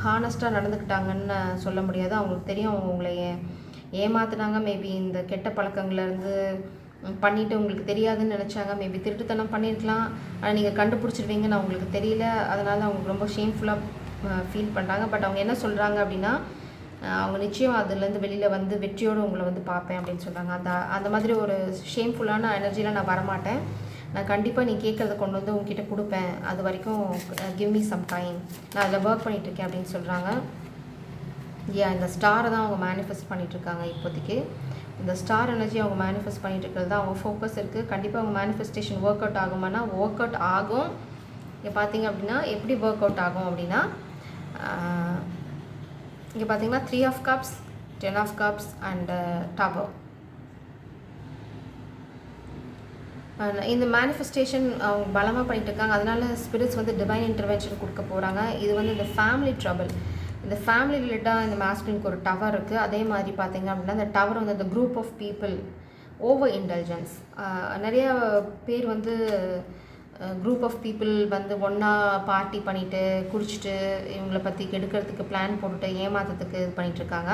ஹானஸ்ட்டாக நடந்துக்கிட்டாங்கன்னு சொல்ல முடியாது. அவங்களுக்கு தெரியும் அவங்க உங்களை ஏமாத்துனாங்க. மேபி இந்த கெட்ட பழக்கங்கள்லேருந்து பண்ணிவிட்டு உங்களுக்கு தெரியாதுன்னு நினச்சாங்க. மேபி திருட்டுத்தனம் பண்ணியிருக்கலாம், ஆனால் நீங்கள் கண்டுபிடிச்சிருவீங்கன்னு அவங்களுக்கு தெரியல. அதனால் அவங்களுக்கு ரொம்ப ஷேம்ஃபுல்லாக ஃபீல் பண்ணுறாங்க. பட் அவங்க என்ன சொல்கிறாங்க அப்படின்னா, அவங்க நிச்சயம் அதுலேருந்து வெளியில் வந்து வெற்றியோடு உங்களை வந்து பார்ப்பேன் அப்படின்னு சொல்கிறாங்க. அந்த மாதிரி ஒரு ஷேம்ஃபுல்லான எனர்ஜியில் நான் வரமாட்டேன். நான் கண்டிப்பாக நீ கேட்குறத கொண்டு வந்து உங்ககிட்ட கொடுப்பேன். அது வரைக்கும் கிவ் மீ சம் டைம், நான் அதில் ஒர்க் பண்ணிகிட்ருக்கேன் அப்படின்னு சொல்கிறாங்க. இந்த ஸ்டாரை தான் அவங்க மேனிஃபெஸ்ட் பண்ணிகிட்ருக்காங்க இப்போதைக்கு. இந்த ஸ்டார் எனர்ஜி அவங்க மேனிஃபெஸ்ட் பண்ணிகிட்டு இருக்கிறது தான் அவங்க ஃபோக்கஸ் இருக்குது. கண்டிப்பாக அவங்க மேனிஃபெஸ்டேஷன் ஒர்க் அவுட் ஆகுமானா ஒர்க் அவுட் ஆகும். இங்கே பார்த்தீங்க அப்படின்னா எப்படி ஒர்க் அவுட் ஆகும் அப்படின்னா, இங்கே பார்த்தீங்கன்னா 3 of cups, 10 of cups and tower. இந்த மேனிஃபெஸ்டேஷன் அவங்க பலமாக பண்ணிகிட்டு இருக்காங்க. அதனால் ஸ்பிரிட்ஸ் வந்து டிவைன் இன்டர்வென்ஷன் கொடுக்க போகிறாங்க. இது வந்து இந்த ஃபேமிலி ட்ரபிள், இந்த ஃபேமிலி ரிலேட்டாக இந்த மாஸ்குலினுக்கு ஒரு டவர் இருக்குது. அதே மாதிரி பார்த்திங்க அப்படின்னா அந்த டவர் வந்து அந்த group of people over intelligence. நிறைய பேர் வந்து குரூப் ஆஃப் பீப்புள் வந்து ஒன்றா பார்ட்டி பண்ணிவிட்டு குடிச்சிட்டு இவங்களை பற்றி கெடுக்கிறதுக்கு பிளான் போட்டுட்டு ஏமாத்துறதுக்கு இது பண்ணிகிட்ருக்காங்க.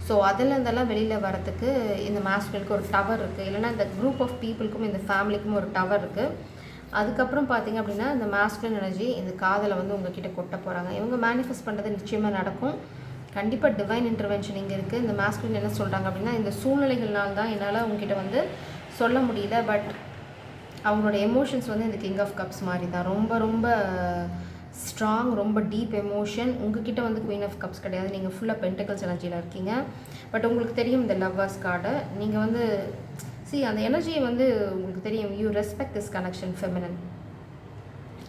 ஸோ அதிலேருந்தெல்லாம் வெளியில் வரத்துக்கு இந்த மாஸ்குலினுக்கு ஒரு டவர் இருக்குது. இல்லைனா இந்த குரூப் ஆஃப் பீப்புளுக்கும் இந்த ஃபேமிலிக்கும் ஒரு டவர் இருக்குது. அதுக்கப்புறம் பார்த்திங்க அப்படின்னா இந்த மாஸ்குலின் எனர்ஜி இந்த காதலை வந்து உங்ககிட்ட கொட்ட போகிறாங்க. இவங்க மேனிஃபெஸ்ட் பண்ணுறது நிச்சயமாக நடக்கும். கண்டிப்பாக டிவைன் இன்டர்வென்ஷன் இங்கே இருக்குது. இந்த மாஸ்குலின் என்ன சொல்கிறாங்க அப்படின்னா, இந்த சூழ்நிலைகள்னால தான் என்னால் உங்ககிட்ட வந்து சொல்ல முடியல. பட் அவங்களோட எமோஷன்ஸ் வந்து இந்த கிங் ஆஃப் கப்ஸ் மாதிரி தான், ரொம்ப ரொம்ப ஸ்ட்ராங், ரொம்ப டீப் எமோஷன். உங்ககிட்ட வந்து குவீன் ஆஃப் கப்ஸ் கிடையாது. நீங்கள் ஃபுல்லாக பென்டிகல்ஸ் எனர்ஜியில் இருக்கீங்க. பட் உங்களுக்கு தெரியும் இந்த லவ்வர்ஸ் கார்டு, நீங்கள் வந்து அந்த எனர்ஜியை வந்து உங்களுக்கு தெரியும். You respect this connection feminine.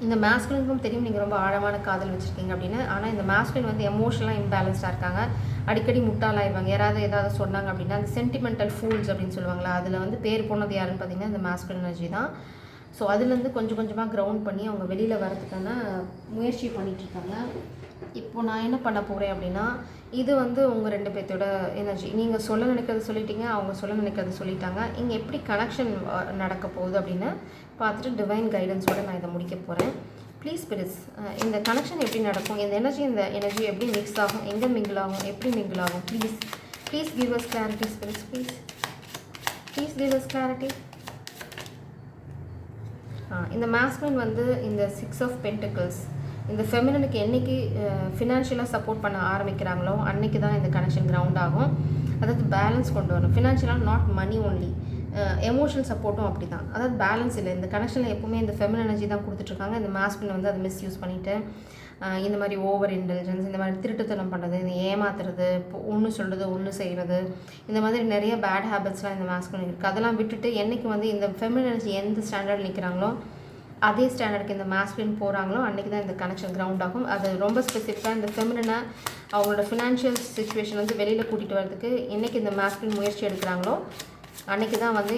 இந்த மாஸ்குலினுக்கும் தெரியும் நீங்கள் ரொம்ப ஆழமான காதல் வச்சுருக்கீங்க அப்படின்னு. ஆனால் இந்த மாஸ்குலின் வந்து எமோஷனலாக இம்பேலன்ஸ்டாக இருக்காங்க. அடிக்கடி முட்டாளாயிவாங்க. ஏதாவது சொன்னாங்க அப்படின்னா அந்த சென்டிமெண்டல் ஃபூல்ஸ் அப்படின்னு சொல்லுவாங்களா, அதில் வந்து பேர் போனது யாருன்னு பார்த்தீங்கன்னா இந்த மாஸ்குலின் எனர்ஜி தான். ஸோ அதுலேருந்து கொஞ்சம் கொஞ்சமாக கிரவுண்ட் பண்ணி அவங்க வெளியில் வரதுக்கான முயற்சி பண்ணிகிட்ருக்காங்க. இப்போ நான் என்ன பண்ண போகிறேன் அப்படின்னா, இது வந்து உங்கள் 2 பேர்த்தோட எனர்ஜி. நீங்கள் சொல்ல நினைக்கிறத சொல்லிட்டீங்க, அவங்க சொல்ல நினைக்கிறத சொல்லிட்டாங்க. இங்கே எப்படி கனெக்ஷன் நடக்க போகுது அப்படின்னு பார்த்துட்டு டிவைன் கைடன்ஸோடு நான் இதை முடிக்க போகிறேன். ப்ளீஸ் ஸ்பிரிட்ஸ், இந்த கனெக்ஷன் எப்படி நடக்கும், இந்த எனர்ஜி எப்படி மிக்ஸ் ஆகும், எங்கே மிங்கிள் ஆகும், எப்படி மிங்கிள் ஆகும், please give us clarity spirits, please give us clarity. இந்த மாஸ்குலின் வந்து இந்த 6 ஆஃப் பென்டிகல்ஸ் இந்த ஃபெமினனுக்கு என்றைக்கு ஃபினான்ஷியலாக சப்போர்ட் பண்ண ஆரம்பிக்கிறாங்களோ அன்றைக்கி தான் இந்த கனெக்ஷன் கிரவுண்ட் ஆகும். அதாவது பேலன்ஸ் கொண்டு வரணும். ஃபினான்ஷியலாக நாட் மணி ஒன்லி, எமோஷனல் சப்போர்ட்டும் அப்படி தான். அதாவது பேலன்ஸ் இல்லை. இந்த கனெக்ஷனில் எப்போவுமே இந்த ஃபெமினன் எனர்ஜி தான் கொடுத்துட்ருக்காங்க. இந்த மாஸ்குலின் வந்து அதை மிஸ்யூஸ் பண்ணிவிட்டு இந்த மாதிரி ஓவர் இன்டெலிஜென்ஸ், இந்த மாதிரி திருட்டுத்தனம் பண்ணுறது, இந்த ஏமாத்துறது, ஒன்று சொல்கிறது ஒன்று செய்கிறது, இந்த மாதிரி நிறைய பேட் ஹேபிட்ஸ்லாம் இந்த மாஸ்குலின் இருக்குது. அதெல்லாம் விட்டுட்டு என்றைக்கு வந்து இந்த ஃபெமினன் எனர்ஜி எந்த ஸ்டாண்டர்ட் நிற்கிறாங்களோ அதே ஸ்டாண்டர்டுக்கு இந்த மாஸ்குலின் போகிறாங்களோ அன்றைக்கி தான் இந்த கனெக்ஷன் கிரவுண்ட் ஆகும். அது ரொம்ப ஸ்பெசிஃபிக்காக இந்த ஃபெமினனை அவங்களோட ஃபினான்ஷியல் சுச்சுவேஷன் வந்து வெளியில் கூட்டிகிட்டு வரதுக்கு என்றைக்கு இந்த மாஸ்குலின் முயற்சி எடுக்கிறாங்களோ அன்றைக்கி தான் வந்து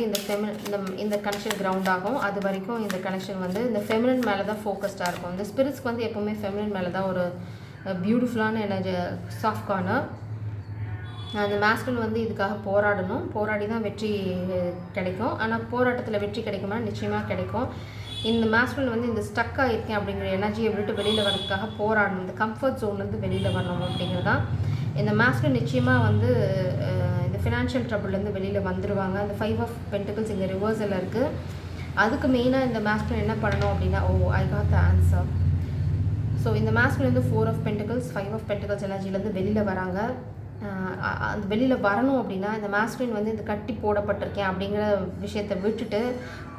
இந்த கனெக்ஷன் கிரவுண்ட் ஆகும். அது வரைக்கும் இந்த கனெக்ஷன் வந்து இந்த ஃபெமினன் மேலே தான் ஃபோக்கஸ்டாக இருக்கும். இந்த ஸ்பிரிட்ஸ்க்கு வந்து எப்போவுமே ஃபெமினன் மேலே தான் ஒரு பியூட்டிஃபுல்லான எனர்ஜி, சாஃப்ட் கார்னர். அந்த மாஸ்குலின் வந்து இதுக்காக போராடி தான் வெற்றி கிடைக்கும். ஆனால் போராட்டத்தில் வெற்றி கிடைக்குமா? நிச்சயமாக கிடைக்கும். இந்த மாஸ்குலின் வந்து இந்த ஸ்டக்காக இருக்கேன் அப்படிங்கிற எனர்ஜியை விட்டு வெளியில் வரதுக்காக போராடணும். இந்த கம்ஃபர்ட் ஜோன்லேருந்து வெளியில் வரணும் அப்படிங்கிறது தான். இந்த மாஸ்குலின் நிச்சயமாக வந்து இந்த ஃபினான்ஷியல் ட்ரபிள்லேருந்து வெளியில் வந்துடுவாங்க. அந்த 5 ஆஃப் பென்டிகல்ஸ் இங்கே ரிவர்ஸில் இருக்குது. அதுக்கு மெயினாக இந்த மாஸ்குலின் என்ன பண்ணணும் அப்படின்னா, I got the answer. So இந்த மாஸ்குலின் வந்து 4 ஆஃப் பென்டிகல்ஸ் 5 ஆஃப் பென்டிகல்ஸ் எனர்ஜிலேருந்து வெளியில் வராங்க. அந்த வெளியில் வரணும் அப்படின்னா இந்த மாஸ்குலின் வந்து இந்த கட்டி போடப்பட்டிருக்கேன் அப்படிங்கிற விஷயத்தை விட்டுட்டு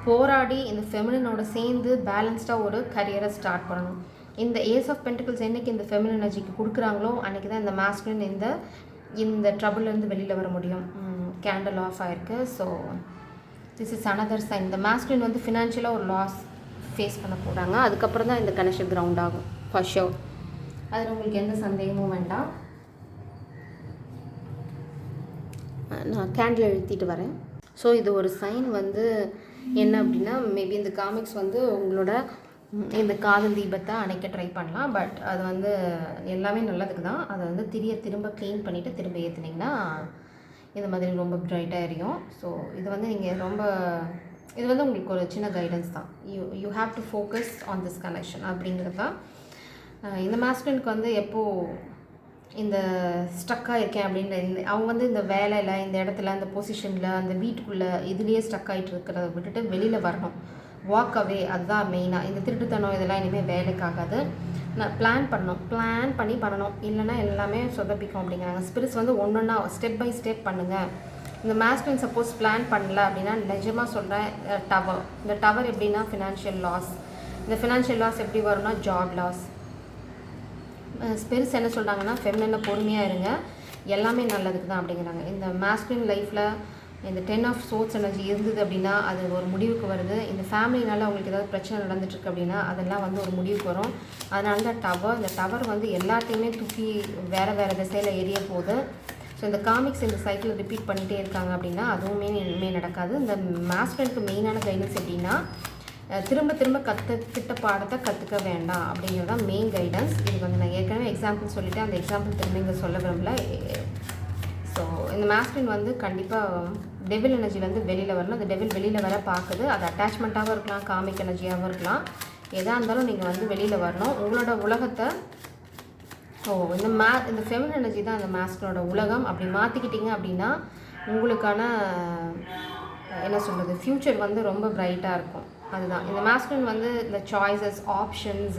போராடி இந்த ஃபெமினனோட சேர்ந்து பேலன்ஸ்டாக ஒரு கரியரை ஸ்டார்ட் பண்ணணும். இந்த ஏஸ் ஆஃப் பென்டிகல்ஸ் என்றைக்கு இந்த ஃபெமினன் எனர்ஜிக்கு கொடுக்குறாங்களோ அன்றைக்கி தான் இந்த மாஸ்குலின் இந்த ட்ரபிள்லேருந்து வெளியில் வர முடியும். கேண்டில் ஆஃப் ஆகிருக்கு. So this is another sign. இந்த மாஸ்குலின் வந்து ஃபினான்ஷியலாக ஒரு லாஸ் ஃபேஸ் பண்ண போகிறாங்க. அதுக்கப்புறம் தான் இந்த கனெக்ஷன் கிரவுண்ட் ஆகும் ஃபார் ஷோர். அதில் உங்களுக்கு எந்த சந்தேகமும் வேண்டாம். நான் கேண்டில் எழுத்திட்டு வரேன். ஸோ இது ஒரு சைன் வந்து என்ன அப்படின்னா, மேபி இந்த காமிக்ஸ் வந்து உங்களோட இந்த காதல் தீபத்தை அணைக்க ட்ரை பண்ணலாம். பட் அது வந்து எல்லாமே நல்லதுக்கு தான். அதை வந்து திரும்ப க்ளீன் பண்ணிவிட்டு திரும்ப ஏற்றுனீங்கன்னா இந்த மாதிரி ரொம்ப ப்ரைட்டாக எரியும். ஸோ இது வந்து நீங்கள் இது வந்து உங்களுக்கு ஒரு சின்ன கைடன்ஸ் தான். You have to focus on this connection அப்படிங்கிறது தான். இந்த மாஸ்குலினுக்கு வந்து எப்போது இந்த ஸ்டக்காக இருக்கேன் அப்படின்னு அவங்க வந்து இந்த வேலையில், இந்த இடத்துல, அந்த பொசிஷனில், அந்த வீட்டுக்குள்ளே இதுலேயே ஸ்டக் ஆகிட்டு இருக்கிறத விட்டுட்டு வெளியில் வரணும். வாக் அவே, அதுதான் மெயினாக. இந்த திருட்டுத்தனம் இதெல்லாம் இனிமேல் வேலைக்காகாது. நான் பிளான் பண்ணணும். இல்லைன்னா எல்லாமே சொதப்பிக்கும் அப்படிங்கிறாங்க ஸ்பிரிட்ஸ். வந்து ஒன்றா ஸ்டெப் பை ஸ்டெப் பண்ணுங்கள். இந்த மாஸ்குலின் சப்போஸ் பிளான் பண்ணல அப்படின்னா நிஜமாக சொல்கிறேன், டவர். இந்த டவர் எப்படின்னா ஃபினான்ஷியல் லாஸ். இந்த ஃபினான்ஷியல் லாஸ் எப்படி வரும்னா ஜாப் லாஸ். ஸ்பிரிட்ஸ் என்ன சொல்கிறாங்கன்னா ஃபெமினினில் பொறுமையாக இருங்க, எல்லாமே நல்லதுக்கு தான் அப்படிங்கிறாங்க. இந்த மாஸ்குலின் லைஃப்பில் இந்த 10 ஆஃப் சோர்ட்ஸ் எனர்ஜி இருந்தது அப்படின்னா அது ஒரு முடிவுக்கு வருது. இந்த ஃபேமிலினால் அவங்களுக்கு ஏதாவது பிரச்சனை நடந்துட்டுருக்கு அப்படின்னா அதெல்லாம் வந்து ஒரு முடிவுக்கு வரும். அதனால தான் டவர். இந்த டவர் வந்து எல்லாத்தையுமே தூக்கி வேறு திசையில் எரிய போகுது. ஸோ இந்த காமிக்ஸ் இந்த சைக்கிள் ரிப்பீட் பண்ணிகிட்டே இருக்காங்க அப்படின்னா அதுவுமே இனிமேல் நடக்காது. இந்த மாஸ்குலினுக்கு மெயினான கைடன்ஸ் எப்படின்னா திரும்ப கற்றுக்கிட்ட பாடத்தை கற்றுக்க வேண்டாம் அப்படிங்கிறது தான் மெயின் கைடன்ஸ். இது வந்து நான் ஏற்கனவே எக்ஸாம்பிள் சொல்லிவிட்டேன். அந்த எக்ஸாம்பிள் திரும்ப இங்கே சொல்ல விரும்பல. ஸோ இந்த மாஸ்குலின் வந்து கண்டிப்பாக டெவில் எனர்ஜிலேருந்து வெளியில் வரணும். அந்த டெவில் வெளியில் வர பார்க்குது. அது அட்டாச்மெண்ட்டாகவும் இருக்கலாம், காமிக் எனர்ஜியாகவும் இருக்கலாம். எதாக இருந்தாலும் நீங்கள் வந்து வெளியில் வரணும். உங்களோட உலகத்தை இந்த ஃபெமினின் எனர்ஜி தான் இந்த மாஸ்குலோட உலகம். அப்படி மாற்றிக்கிட்டீங்க அப்படின்னா உங்களுக்கான என்ன சொல்கிறது, ஃப்யூச்சர் வந்து ரொம்ப ப்ரைட்டாக இருக்கும். அதுதான் இந்த மாஸ்குலின் வந்து இந்த சாய்ஸஸ், ஆப்ஷன்ஸ்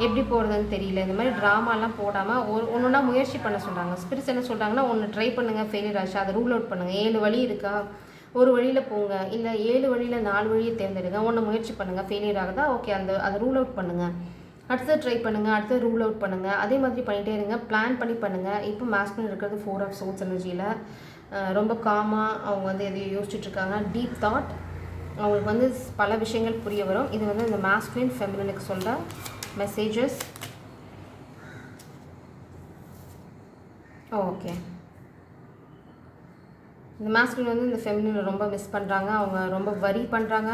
எப்படி போகிறதுன்னு தெரியல, இந்த மாதிரி ட்ராமாலாம் போடாமல் ஒன்றா முயற்சி பண்ண சொல்கிறாங்க. ஸ்பிரிட்ஸ் என்ன சொல்கிறாங்கன்னா, ஒன்று ட்ரை பண்ணுங்கள், ஃபெயிலியர் ஆச்சு, அதை ரூல் அவுட் பண்ணுங்கள். 7 வழி இருக்கா, ஒரு வழியில் போங்க, இல்லை 7 வழியில் 4 வழியை தேர்ந்தெடுங்க. ஒன்று முயற்சி பண்ணுங்கள், ஃபெயிலியர் ஆகுதா, ஓகே அதை ரூல் அவுட் பண்ணுங்கள், அடுத்தது ட்ரை பண்ணுங்கள், அடுத்தது ரூல் அவுட் பண்ணுங்கள். அதே மாதிரி பண்ணிகிட்டே இருங்க, பிளான் பண்ணி பண்ணுங்கள். இப்போ மாஸ்குலின் இருக்கிறது 4 ஆஃப் சோர்ட்ஸ் எனர்ஜியில் ரொம்ப காமாக அவங்க வந்து எதையும் யோசிச்சுட்ருக்காங்க. டீப் தாட், அவங்களுக்கு வந்து பல விஷயங்கள் புரிய வரும். இது வந்து இந்த மாஸ்குலின் ஃபெமினினுக்கு சொல்கிற மெசேஜஸ். ஓகே, இந்த மாஸ்குலின் வந்து இந்த ஃபெமினினை ரொம்ப மிஸ் பண்ணுறாங்க. அவங்க ரொம்ப வரி பண்ணுறாங்க.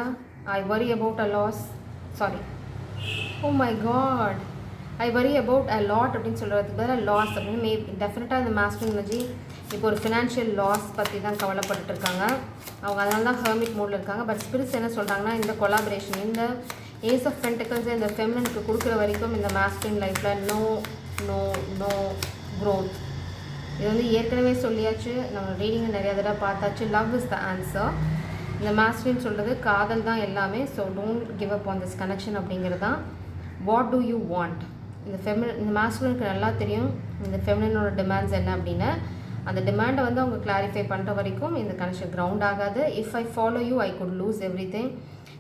I worry about a loss, sorry, oh my God, I worry about a lot அப்படின்னு சொல்கிறதுக்கு பதிலாக லாஸ் அப்படின்னு டெஃபினட்டாக இந்த மாஸ்குலின் எனர்ஜி இப்போ ஒரு ஃபினான்ஷியல் லாஸ் பற்றி தான் கவலைப்பட்டு இருக்காங்க. அவங்க அதனால தான் ஹெர்மிட் மோடில் இருக்காங்க. பட் ஸ்பிரிட்ஸ் என்ன சொல்கிறாங்கன்னா, இந்த கொலாபரேஷன், இந்த ஏஸ் ஆஃப் பென்டிகல்ஸ் இந்த ஃபெமினினுக்கு கொடுக்குற வரைக்கும் இந்த மாஸ்குலின் லைஃப்பில் நோ க்ரோத். இது வந்து ஏற்கனவே சொல்லியாச்சு, நம்ம ரீடிங்கை நிறையா தடவை பார்த்தாச்சு. Love is the answer. இந்த மாஸ்குலின் சொல்கிறது காதல் தான் எல்லாமே. So don't give up on this connection அப்படிங்கிறது தான். What do you want? இந்த மாஸ்குலினுக்கு நல்லா தெரியும் இந்த ஃபெமினினோட டிமாண்ட்ஸ் என்ன அப்படின்னு. அந்த டிமாண்டை வந்து அவங்க கிளாரிஃபை பண்ணுற வரைக்கும் இந்த கனெக்ஷன் கிரவுண்ட் ஆகாது. If I follow you I could lose everything.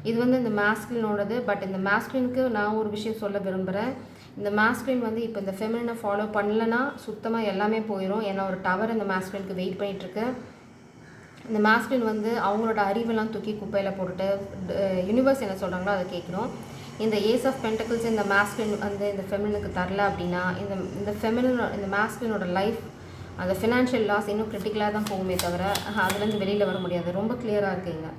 இது வந்து இந்த மாஸ்குலினோடது. பட் இந்த மாஸ்குலினுக்கு நான் ஒரு விஷயம் சொல்ல விரும்புகிறேன். இந்த மாஸ்குலின் வந்து இப்போ இந்த ஃபெமினினை ஃபாலோ பண்ணலன்னா சுத்தமாக எல்லாமே போயிடும். ஏன்னா ஒரு டவர் இந்த மாஸ்குலினுக்கு வெயிட் பண்ணிகிட்ருக்கு. இந்த மாஸ்குலின் வந்து அவங்களோட அறிவெல்லாம் தூக்கி குப்பையில் போட்டுட்டு யூனிவர்ஸ் என்ன சொல்கிறாங்களோ அதை கேட்கணும். இந்த ஏஸ் ஆஃப் பென்டிகல்ஸ் இந்த மாஸ்குலின் வந்து இந்த ஃபெமினினுக்கு தரல அப்படின்னா இந்த மாஸ்குலினோட லைஃப் அந்த ஃபினான்ஷியல் லாஸ் இன்னும் கிரிட்டிக்கலாக தான் போகுமே தவிர அதுலேருந்து வெளியில் வர முடியாது. ரொம்ப கிளியராக இருக்குங்க.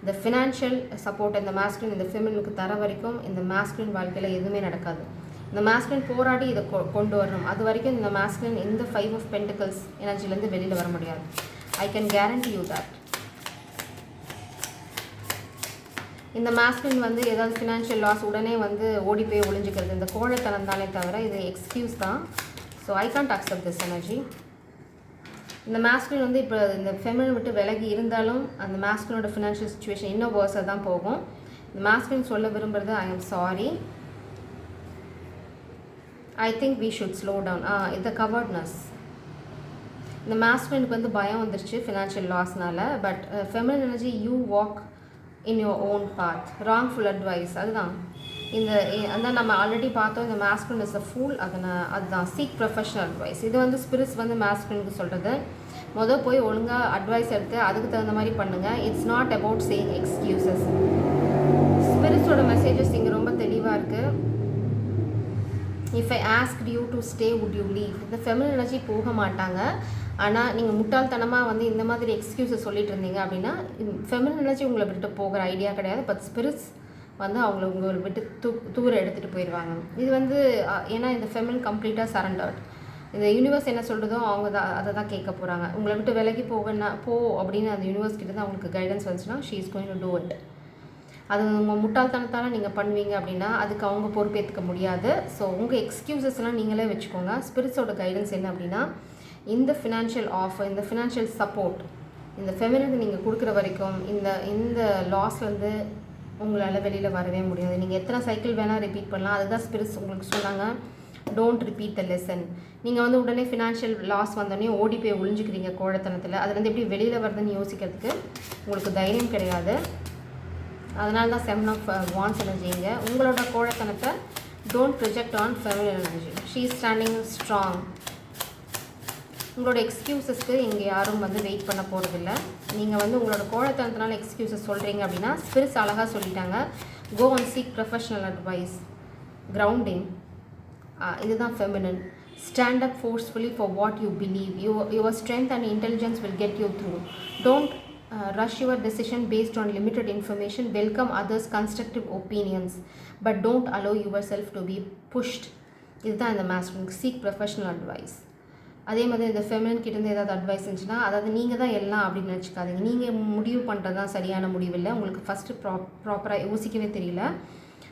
இந்த ஃபினான்ஷியல் சப்போர்ட் இந்த மாஸ்குலின் இந்த ஃபெமினினுக்கு தர வரைக்கும் இந்த மாஸ்குலின் வாழ்க்கையில் எதுவுமே நடக்காது. இந்த மாஸ்குலின் போராடி இதை கொண்டு வரணும். அது வரைக்கும் இந்த மாஸ்குலின் இந்த 5 ஆஃப் பென்டிகல்ஸ் எனர்ஜிலேருந்து வெளியில் வர முடியாது. I can guarantee you that. இந்த மாஸ்குலின் வந்து ஏதாவது ஃபினான்ஷியல் லாஸ் உடனே வந்து ஓடி போய் ஒளிஞ்சிக்கிறது இந்த கோழைத்தனம் தானே தவிர இது எக்ஸ்கியூஸ் தான். So I can't accept this energy. இந்த மாஸ்குலின் வந்து இப்போ இந்த ஃபெமினின் விட்டு விலகி இருந்தாலும் அந்த மாஸ்குலினோட ஃபினான்ஷியல் சுச்சுவேஷன் இன்னும் வேர்ஸாக தான் போகும். இந்த மாஸ்குலின் சொல்ல விரும்புகிறது, I am sorry, I think we should slow down. இந்த கவர்ட்னஸ், இந்த மாஸ்குலினுக்கு வந்து பயம் வந்துருச்சு ஃபினான்ஷியல் லாஸ்னால. But feminine energy, you walk in your own path. Wrongful advice, அதுதான் அதான் நம்ம ஆல்ரெடி பார்த்தோம். இந்த மாஸ்குலின் இஸ் அ ஃபூல். அதுதான் சீக் ப்ரொஃபஷனல் அட்வைஸ். இது வந்து ஸ்பிரிட்ஸ் வந்து மாஸ்குலினுக்கு சொல்கிறது, போய் ஒழுங்காக அட்வைஸ் எடுத்து அதுக்கு தகுந்த மாதிரி பண்ணுங்கள். It's not about saying excuses. ஸ்பிரிட்ஸோட மெசேஜஸ் இங்கே ரொம்ப தெளிவாக இருக்குது. If I asked you to stay would you leave. இந்த ஃபெமினின் எனர்ஜி போக மாட்டாங்க. ஆனால் நீங்கள் முட்டாள்தனமாக வந்து இந்த மாதிரி எக்ஸ்கியூஸை சொல்லிட்டு இருந்தீங்க அப்படின்னா ஃபெமினின் எனர்ஜி உங்களை விட்டு போகிற ஐடியா கிடையாது. பட் ஸ்பிரிட்ஸ் வந்து அவங்கள உங்களை விட்டு தூர எடுத்துகிட்டு போயிடுவாங்க. இது வந்து ஏன்னா இந்த ஃபெமினின் கம்ப்ளீட்டாக சரண்டர்ட். இந்த யூனிவர்ஸ் என்ன சொல்கிறதோ அவங்க தான் அதை தான் கேட்க போகிறாங்க. உங்களை விட்டு விலகி போகனா போ அப்படின்னு அந்த யூனிவர்ஸ் கிட்ட தான் அவங்களுக்கு கைடன்ஸ் வந்துச்சுன்னா she is going to do it. அது உங்கள் முட்டாள்தனத்தால் நீங்கள் பண்ணுவீங்க அப்படின்னா அதுக்கு அவங்க பொறுப்பேற்றுக்க முடியாது. ஸோ உங்கள் எக்ஸ்கியூசஸ்லாம் நீங்களே வச்சுக்கோங்க. ஸ்பிரிட்ஸோட கைடன்ஸ் என்ன அப்படின்னா இந்த ஃபினான்ஷியல் ஆஃபர், இந்த ஃபினான்ஷியல் சப்போர்ட் இந்த ஃபெமினுக்கு நீங்கள் கொடுக்குற வரைக்கும் இந்த லாஸ்லேருந்து உங்களால் வெளியில் வரவே முடியாது. நீங்கள் எத்தனை சைக்கிள் வேணால் ரிப்பீட் பண்ணலாம். அதுதான் ஸ்பிரிட்ஸ் உங்களுக்கு சொன்னாங்க. Don't repeat the lesson. நீங்கள் வந்து உடனே ஃபினான்ஷியல் லாஸ் வந்தோடனே ஓடி போய் ஒழிஞ்சிக்கிறீங்க கோழத்தனத்தில். அதுலேருந்து எப்படி வெளியில் வருதுன்னு யோசிக்கிறதுக்கு உங்களுக்கு தைரியம் கிடையாது. அதனால தான் 7 of Wands எனர்ஜிங்க. உங்களோட கோழத்தனத்தை don't project on feminine energy. She is standing strong. உங்களோட எக்ஸ்கியூசஸ்க்கு இங்கே யாரும் வந்து வெயிட் பண்ண போகிறதில்ல. நீங்கள் வந்து உங்களோட கோழத்தனத்தினால எக்ஸ்கியூசஸ் சொல்கிறீங்க அப்படின்னா ஸ்பிரிட்ஸ் அழகாக சொல்லிட்டாங்க. Go and seek professional advice. Grounding. இதுதான் feminine. Stand up forcefully for what you believe. Your strength and intelligence will get you through. Don't rush your decision based on limited information. Welcome others' constructive opinions, but don't allow yourself to be pushed. இதுதான் இந்த master. Seek professional advice. அதே மாதிரி இந்த feminine கிட்டேருந்து ஏதாவது advice இருந்துச்சுன்னா அதாவது நீங்கள் தான் எல்லாம் அப்படின்னு நினச்சிக்காதீங்க. நீங்கள் முடிவு பண்ணுறது தான் சரியான முடிவு இல்லை. உங்களுக்கு ஃபஸ்ட்டு ப்ராப்பராக யோசிக்கவே தெரியல.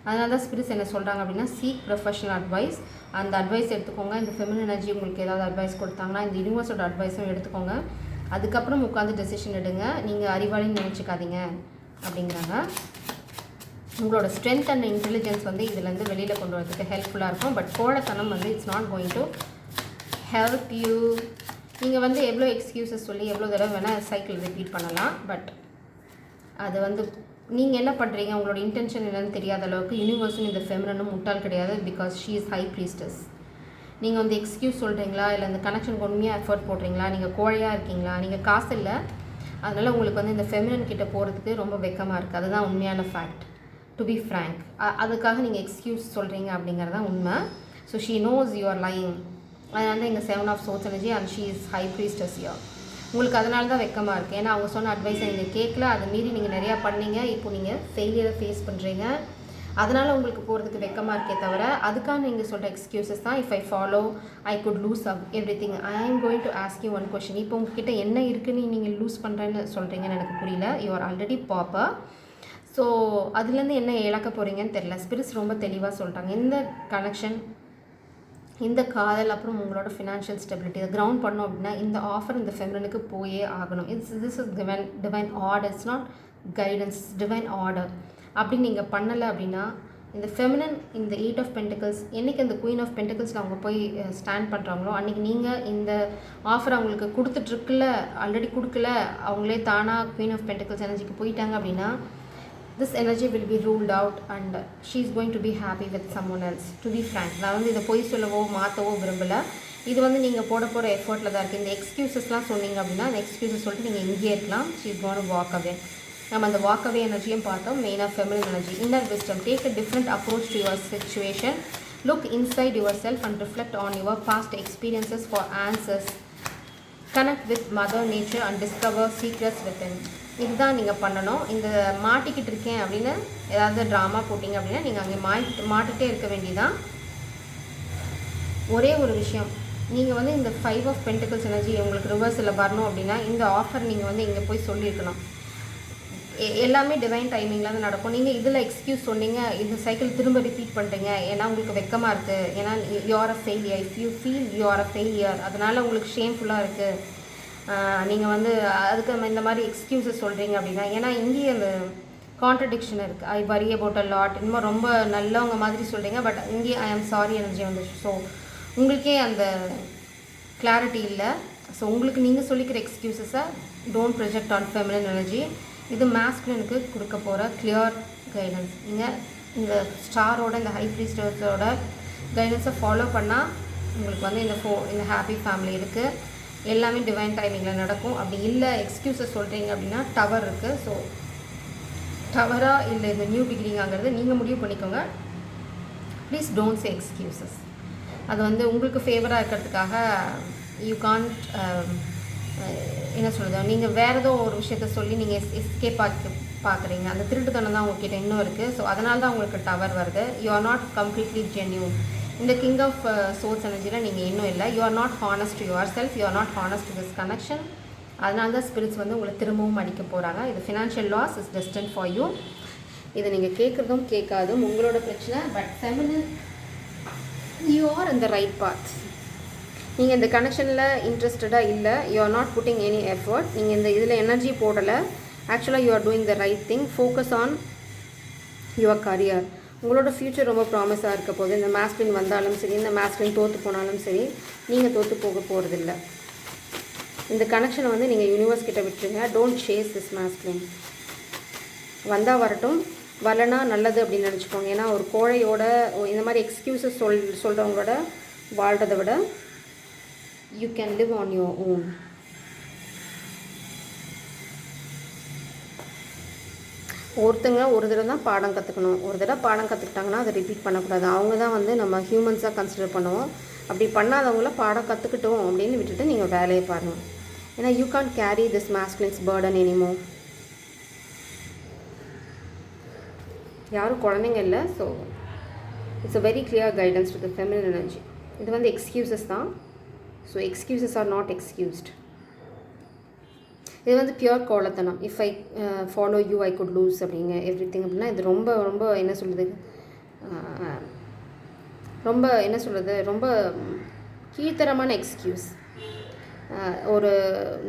அதனால தான் ஸ்பிரிட்ஸ் என்ன சொல்கிறாங்க அப்படின்னா சீக் ப்ரொஃபஷனல் அட்வைஸ். அந்த அட்வைஸ் எடுத்துக்கோங்க. இந்த ஃபெமினின் எனர்ஜி உங்களுக்கு ஏதாவது அட்வைஸ் கொடுத்தாங்கன்னா இந்த யூனிவர்ஸோட அட்வைஸும் எடுத்துக்கோங்க. அதுக்கப்புறம் உட்காந்து டெசிஷன் எடுங்க. நீங்கள் அறிவாளின்னு நினச்சிக்காதீங்க அப்படிங்கிறாங்க. உங்களோட ஸ்ட்ரென்த் அண்ட் இன்டெலிஜென்ஸ் வந்து இதுலேருந்து வெளியில் கொண்டு வரதுக்கு ஹெல்ப்ஃபுல்லாக இருக்கும். பட் கோழத்தனம் வந்து it's not going to help you. நீங்கள் வந்து எவ்வளோ எக்ஸ்கியூசஸ் சொல்லி எவ்வளோ தடவை வேணால் சைக்கிள் ரிப்பீட் பண்ணலாம். பட் அது வந்து நீங்கள் என்ன பண்ணுறீங்க, உங்களோட இன்டென்ஷன் என்னன்னு தெரியாத அளவுக்கு யூனிவர்ஸும் இந்த ஃபெமினினும் முட்டாள் கிடையாது. Because she is high priestess. நீங்கள் வந்து எக்ஸ்கியூஸ் சொல்கிறீங்களா இல்லை இந்த கனெக்ஷனுக்கு உண்மையாக எஃபர்ட் போடுறீங்களா, நீங்கள் கோழையாக இருக்கீங்களா, நீங்கள் காசு இல்லை அதனால் உங்களுக்கு வந்து இந்த ஃபெமினின் கிட்டே போகிறதுக்கு ரொம்ப வெக்கமாக இருக்குது. அதுதான் உண்மையான ஃபேக்ட். To be frank. அதுக்காக நீங்கள் எக்ஸ்கியூஸ் சொல்கிறீங்க அப்படிங்கிறதான் உண்மை. So she knows you are lying. அதனால தான் இங்கே 7 of Swords energy and she is high priestess யா. உங்களுக்கு அதனால தான் வெக்கமாக இருக்குது. ஏன்னா அவங்க சொன்ன அட்வைஸை நீங்கள் கேட்கல. அதை மீறி நீங்கள் நிறையா பண்ணீங்க. இப்போ நீங்கள் ஃபெயிலியரை ஃபேஸ் பண்ணுறீங்க. அதனால் உங்களுக்கு போகிறதுக்கு வெக்கமாக இருக்கே தவிர அதுக்காக நீங்கள் சொல்கிற எக்ஸ்கியூசஸ் தான். If I follow I could lose everything. I am going to ask you one question. இப்போ உங்ககிட்ட என்ன இருக்குன்னு நீங்கள் லூஸ் பண்ணுறேன்னு சொல்கிறீங்கன்னு எனக்கு புரியல. You are already pauper. So அதுலேருந்து என்ன இழக்க போகிறீங்கன்னு தெரில. ஸ்பிரிட்ஸ் ரொம்ப தெளிவாக சொல்லிட்டாங்க. இந்த கனெக்ஷன், இந்த காதல், அப்புறம் உங்களோட ஃபினான்ஷியல் ஸ்டெபிலிட்டி இதை கிரவுண்ட் பண்ணோம் அப்படின்னா இந்த ஆஃபர் இந்த ஃபெமினினுக்கு போயே ஆகணும். This is divine order. It's not guidance, divine order. அப்படி நீங்கள் பண்ணலை அப்படின்னா இந்த ஃபெமினின் இந்த 8 of Pentacles என்றைக்கு அந்த குயின் ஆஃப் பென்டிகல்ஸில் அவங்க போய் ஸ்டாண்ட் பண்ணுறாங்களோ அன்றைக்கி நீங்கள் இந்த ஆஃபர் அவங்களுக்கு கொடுத்துட்ருக்குல்ல, ஆல்ரெடி கொடுக்கல, அவங்களே தானாக குயின் ஆஃப் பென்டிகல்ஸ் எனர்ஜிக்கு போயிட்டாங்க அப்படின்னா this energy will be ruled out and she is going to be happy with someone else. To be frank, நான் வந்து இதை பொய் சொல்லவோ மாற்றவோ விரும்பலை. இது வந்து நீங்கள் போட போகிற எஃபர்ட்டில் தான் இருக்குது. இந்த எக்ஸ்கியூசஸ்லாம் சொன்னீங்க அப்படின்னா அந்த எக்ஸ்கியூசஸ் சொல்லிட்டு நீங்கள் இங்கேயே இருக்கலாம். she is going to walk away. நம்ம அந்த வாக் அவே எனர்ஜியும் பார்த்தோம். மெயினாக feminine energy. Inner wisdom. Take a different approach to your situation. Look inside yourself and reflect on your past experiences for answers. Connect with mother nature and discover secrets within. இதுதான் நீங்கள் பண்ணணும். இந்த மாட்டிக்கிட்டு இருக்கேன் அப்படின்னு ஏதாவது drama போட்டிங்க அப்படின்னா நீங்கள் அங்கே மாட்டிகிட்டே இருக்க வேண்டியதான். ஒரே ஒரு விஷயம், நீங்கள் வந்து இந்த 5 of Pentacles எனர்ஜி உங்களுக்கு ரிவர்ஸில் வரணும் அப்படின்னா இந்த ஆஃபர் நீங்கள் வந்து இங்கே போய் சொல்லியிருக்கணும். எல்லாமே டிவைன் டைமிங்கில் தான் நடக்கும். நீங்கள் இதில் எக்ஸ்கியூஸ் சொன்னீங்க, இந்த சைக்கிள் திரும்ப ரிப்பீட் பண்ணுறீங்க ஏன்னா உங்களுக்கு வெக்கமாக இருக்குது, ஏன்னா you are a failure. If you feel you are a failure, அதனால் உங்களுக்கு ஷேம்ஃபுல்லாக இருக்குது, நீங்கள் வந்து அதுக்கு இந்த மாதிரி எக்ஸ்கியூஸஸ் சொல்கிறீங்க அப்படின்னா, ஏன்னா இங்கேயே அந்த கான்ட்ரடிக்ஷன் இருக்குது. ஐ வரி அபவுட் அ லாட். இன்னும் ரொம்ப நல்லவங்க மாதிரி சொல்கிறீங்க, பட் இங்கேயே ஐ ஆம் சாரி எனர்ஜி வந்துச்சு. ஸோ உங்களுக்கே அந்த கிளாரிட்டி இல்லை. ஸோ உங்களுக்கு நீங்கள் சொல்லிக்கிற எக்ஸ்கியூஸஸை don't project on feminine energy. இது மாஸ்குலினுக்கு கொடுக்க போகிற கிளியர் கைடன்ஸ். நீங்கள் இந்த ஸ்டாரோட இந்த ஹை ப்ரீஸ்டர்ஸோட கைடன்ஸை ஃபாலோ பண்ணால் உங்களுக்கு வந்து இந்த ஹாப்பி ஃபேமிலி இருக்குது. எல்லாமே டிவைன் டைமிங்கில் நடக்கும். அப்படி இல்லை எக்ஸ்கியூஸஸ் சொல்கிறீங்க அப்படின்னா டவர் இருக்குது. ஸோ தவறாக இல்லை இந்த நியூ பிகினிங்காங்கிறது நீங்கள் முடிவு பண்ணிக்கோங்க. Please don't say excuses. அது வந்து உங்களுக்கு ஃபேவராக இருக்கிறதுக்காக யூ கான்ட் என்ன சொல்கிறது, நீங்கள் வேறு ஏதோ ஒரு விஷயத்த சொல்லி நீங்கள் எஸ்கேப் பார்க்குறீங்க. அந்த திருட்டுத்தனம் தான் உங்ககிட்ட இன்னும் இருக்குது. ஸோ அதனால தான் உங்களுக்கு டவர் வருது. You are not completely genuine. இந்த கிங் ஆஃப் சோர்ஸ் எனர்ஜியில் நீங்கள் இன்னும் இல்லை. You are not honest to your self. You are not honest to this connection. அதனால தான் ஸ்பிரிட்ஸ் வந்து உங்களை திரும்பவும் அடிக்க போகிறாங்க. இது financial loss is destined for you. இதை நீங்கள் கேட்குறதும் கேட்காதும் உங்களோட பிரச்சனை. But feminine you are in the right path. நீங்கள் இந்த கனெக்ஷனில் இன்ட்ரெஸ்டடாக இல்லை. You are not putting any effort. நீங்கள் இந்த இதில் எனர்ஜி போடலை. ஆக்சுவலாக you are doing the right thing. Focus on your career. உங்களோட ஃப்யூச்சர் ரொம்ப ப்ராமிஸாக இருக்க போது. இந்த மாஸ்குலின் வந்தாலும் சரி, இந்த மாஸ்குலின் தோற்று போனாலும் சரி, நீங்கள் தோற்று போக போகிறதில்ல. இந்த கனெக்ஷனை வந்து நீங்கள் யூனிவர்ஸ் கிட்ட விட்டுருங்க. Don't chase this masculine. வந்தால் வரட்டும், வரலனா நல்லது அப்படின்னு நினச்சிக்கோங்க. ஏன்னா ஒரு கோழையோட இந்த மாதிரி எக்ஸ்கியூஸஸ் சொல்கிறவங்களோட வாழ்கிறத விட you can live on your own. ஒருத்தங்க ஒரு தடவை தான் பாடம் கற்றுக்கணும். ஒரு தடவை பாடம் கற்றுக்கிட்டாங்கன்னா அதை ரிப்பீட் பண்ணக்கூடாது. அவங்க தான் வந்து நம்ம ஹியூமன்ஸாக கன்சிடர் பண்ணுவோம். அப்படி பண்ணாதவங்கள பாடம் கற்றுக்கிட்டோம் அப்படின்னு விட்டுட்டு நீங்கள் வேலையை பாருங்கள். ஏன்னா you can't carry this masculine's burden anymore. யாரும் குழந்தைங்க இல்லை. So it's a very clear guidance to the feminine energy. இது வந்து எக்ஸ்கியூசஸ் தான். So excuses are not excused. இது வந்து பியூர் கோலத்தனம். If I follow you I could lose அப்படிங்க எவ்ரிதிங் அப்படின்னா இது ரொம்ப ரொம்ப என்ன சொல்கிறது, ரொம்ப கீழ்த்தரமான எக்ஸ்கியூஸ். ஒரு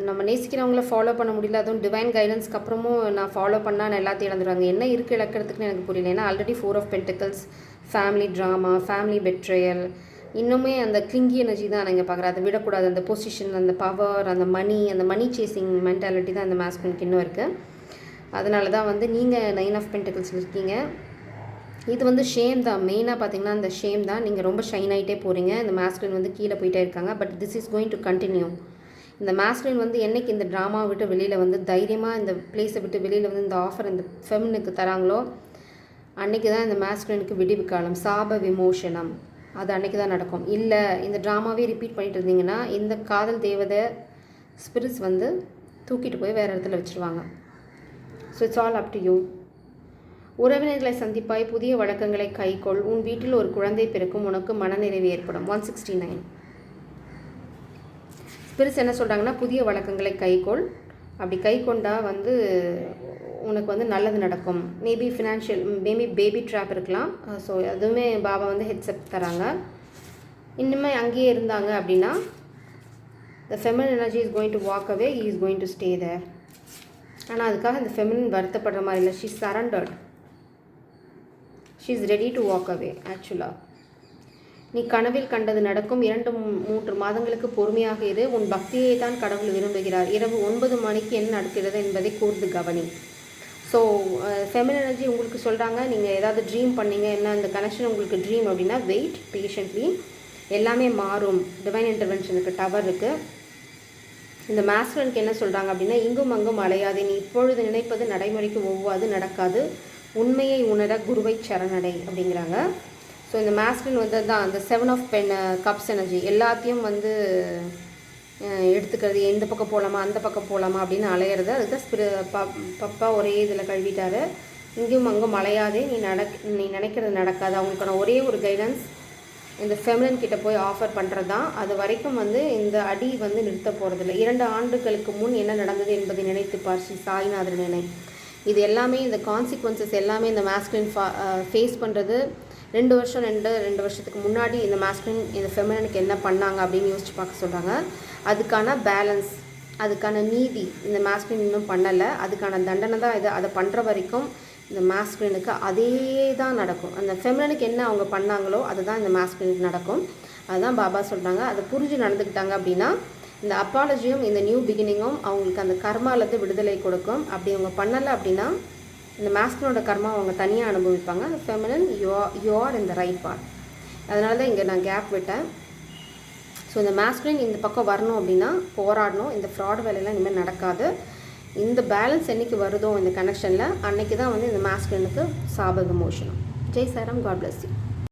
நம்ம நேசிக்கிறவங்கள ஃபாலோ பண்ண முடியல, அதுவும் டிவைன் கைடன்ஸ்க்கு அப்புறமும் நான் ஃபாலோ பண்ணால் நான் எல்லாத்தையும் இழந்துடுவாங்க. என்ன இருக்குது இழக்கிறதுக்குன்னு எனக்கு புரியல. ஏன்னா already 4 of pentacles, family drama, family betrayal, இன்னுமே அந்த கிளிங்கி எனர்ஜி தான் நான் இங்கே பார்க்குறேன். அதை விடக்கூடாது. அந்த பொசிஷன், அந்த பவர், அந்த மணி சேசிங் மென்டாலிட்டி தான் அந்த மாஸ்குலினுக்கு இன்னும் இருக்குது. அதனால தான் வந்து நீங்கள் 9 ஆஃப் பென்டிக்கல்ஸில் இருக்கீங்க. இது வந்து ஷேம் தான். மெயினாக பார்த்தீங்கன்னா அந்த ஷேம் தான். நீங்கள் ரொம்ப ஷைன் ஆகிட்டே போகிறீங்க. இந்த மாஸ்குலின் வந்து கீழே போயிட்டே இருக்காங்க. But this is going to continue. இந்த மாஸ்குலின் வந்து என்றைக்கு இந்த ட்ராமாவை விட்டு வெளியில் வந்து தைரியமாக இந்த பிளேஸை விட்டு வெளியில் வந்து இந்த ஆஃபர் இந்த ஃபெமினுக்கு தராங்களோ அன்றைக்கி தான் இந்த மாஸ்குலினுக்கு விடிவு காலம், சாப விமோசனம். அது அன்றைக்கி தான் நடக்கும். இல்லை இந்த ட்ராமாவே ரிப்பீட் பண்ணிட்டு இருந்தீங்கன்னா இந்த காதல் தேவதை ஸ்பிரிட்ஸ் வந்து தூக்கிட்டு போய் வேறு இடத்துல வச்சுருவாங்க. So it's all up to you. உறவினர்களை சந்திப்பாய், புதிய வழக்கங்களை கைக்கொள், உன் வீட்டில் ஒரு குழந்தை பிறக்கும், உனக்கு மனநிறைவு ஏற்படும். 169. ஸ்பிரிட்ஸ் என்ன சொல்கிறாங்கன்னா புதிய வழக்கங்களை கைக்கொள். அப்படி கை கொண்டால் வந்து உனக்கு வந்து நல்லது நடக்கும். மேபி பேபி ட்ராப் இருக்கலாம். ஸோ அதுவுமே பாபா வந்து ஹெட்ஸ்அப் தராங்க. இன்னுமே அங்கேயே இருந்தாங்க அப்படின்னா the feminine energy is going to walk away, he is going to stay there. ஆனால் அதுக்காக இந்த ஃபெமினின் வருத்தப்படுற மாதிரி இல்லை. she is surrendered, she is ready to walk away. ஆக்சுவலாக நீ கனவில் கண்டது நடக்கும். 2-3 மாதங்களுக்கு பொறுமையாக இரு. உன் பக்தியை தான் கடவுள் விரும்புகிறார். இரவு 9 மணிக்கு என்ன நடக்கிறது என்பதை கூர்ந்து கவனி. ஸோ ஃபெமினின் எனர்ஜி உங்களுக்கு சொல்கிறாங்க, நீங்கள் ஏதாவது ட்ரீம் பண்ணீங்க, என்ன இந்த கனெக்ஷன் உங்களுக்கு ட்ரீம் அப்படின்னா வெயிட் பேஷண்ட்லி, எல்லாமே மாறும். டிவைன் இன்டர்வென்ஷனுக்கு டவர் இருக்குது. இந்த மாஸ்டருக்கு என்ன சொல்கிறாங்க அப்படின்னா இங்கும் அங்கும் அலையாதே, நீ இப்பொழுது நினைப்பது நடைமுறைக்கு ஒவ்வாது, நடக்காது, உண்மையை உணர குருவை சரணடை அப்படிங்கிறாங்க. ஸோ இந்த மாஸ்டர் வந்து தான் அந்த 7 ஆஃப் கப்ஸ் எனர்ஜி எல்லாத்தையும் வந்து எடுத்துக்கிறது. எந்த பக்கம் போகலாமா அந்த பக்கம் போகலாமா அப்படின்னு அலையிறது. அதுதான் பப்பா ஒரே இதில் கழுவிட்டார். இங்கும் அங்கும் அலையாதே, நீ நினைக்கிறது நடக்காது. அவங்களுக்கான ஒரே ஒரு கைடன்ஸ் இந்த ஃபெமினின் கிட்ட போய் ஆஃபர் பண்ணுறது தான். அது வரைக்கும் வந்து இந்த அடி வந்து நிறுத்த போகிறதில்ல. 2 ஆண்டுகளுக்கு முன் என்ன நடந்தது என்பதை நினைத்து பார், ஸ்ரீ சாய்நாதர் நினை. இது எல்லாமே இந்த கான்சிக்வன்சஸ் எல்லாமே இந்த மாஸ்குலின் ஃபேஸ் பண்ணுறது 2 வருஷத்துக்கு முன்னாடி இந்த மாஸ்குலின் இந்த ஃபெமினினுக்கு என்ன பண்ணாங்க அப்படின்னு யோசிச்சு பார்க்க சொல்கிறாங்க. அதுக்கான பேலன்ஸ், அதுக்கான நீதி இந்த மாஸ்குலின் இன்னும் பண்ணலை. அதுக்கான தண்டனை தான் இது. அதை பண்ணுற வரைக்கும் இந்த மாஸ்குலினுக்கு அதே தான் நடக்கும். அந்த ஃபெமினினுக்கு என்ன அவங்க பண்ணாங்களோ அதுதான் இந்த மாஸ்குலினுக்கு நடக்கும். அதுதான் பாபா சொல்கிறாங்க. அதை புரிஞ்சு நடந்துக்கிட்டாங்க அப்படின்னா இந்த அப்பாலஜியும் இந்த நியூ பிகினிங்கும் அவங்களுக்கு அந்த கர்மாலேருந்து விடுதலை கொடுக்கும். அப்படி அவங்க பண்ணலை அப்படின்னா இந்த மாஸ்குலினோட கர்மா அவங்க தனியாக அனுபவிப்பாங்க. அந்த feminine you are in the right part. அதனால தான் இங்கே நான் கேப் விட்டேன். ஸோ இந்த மாஸ்குலின் இந்த பக்கம் வரணும் அப்படின்னா போராடணும். இந்த ஃப்ராட் வேலையெல்லாம் இனிமேல் நடக்காது. இந்த பேலன்ஸ் என்றைக்கு வருதோ இந்த கனெக்ஷனில் அன்றைக்கி தான் வந்து இந்த மாஸ்குலினுக்கு சாப விமோசனம். ஜெய் சாரம். God bless you.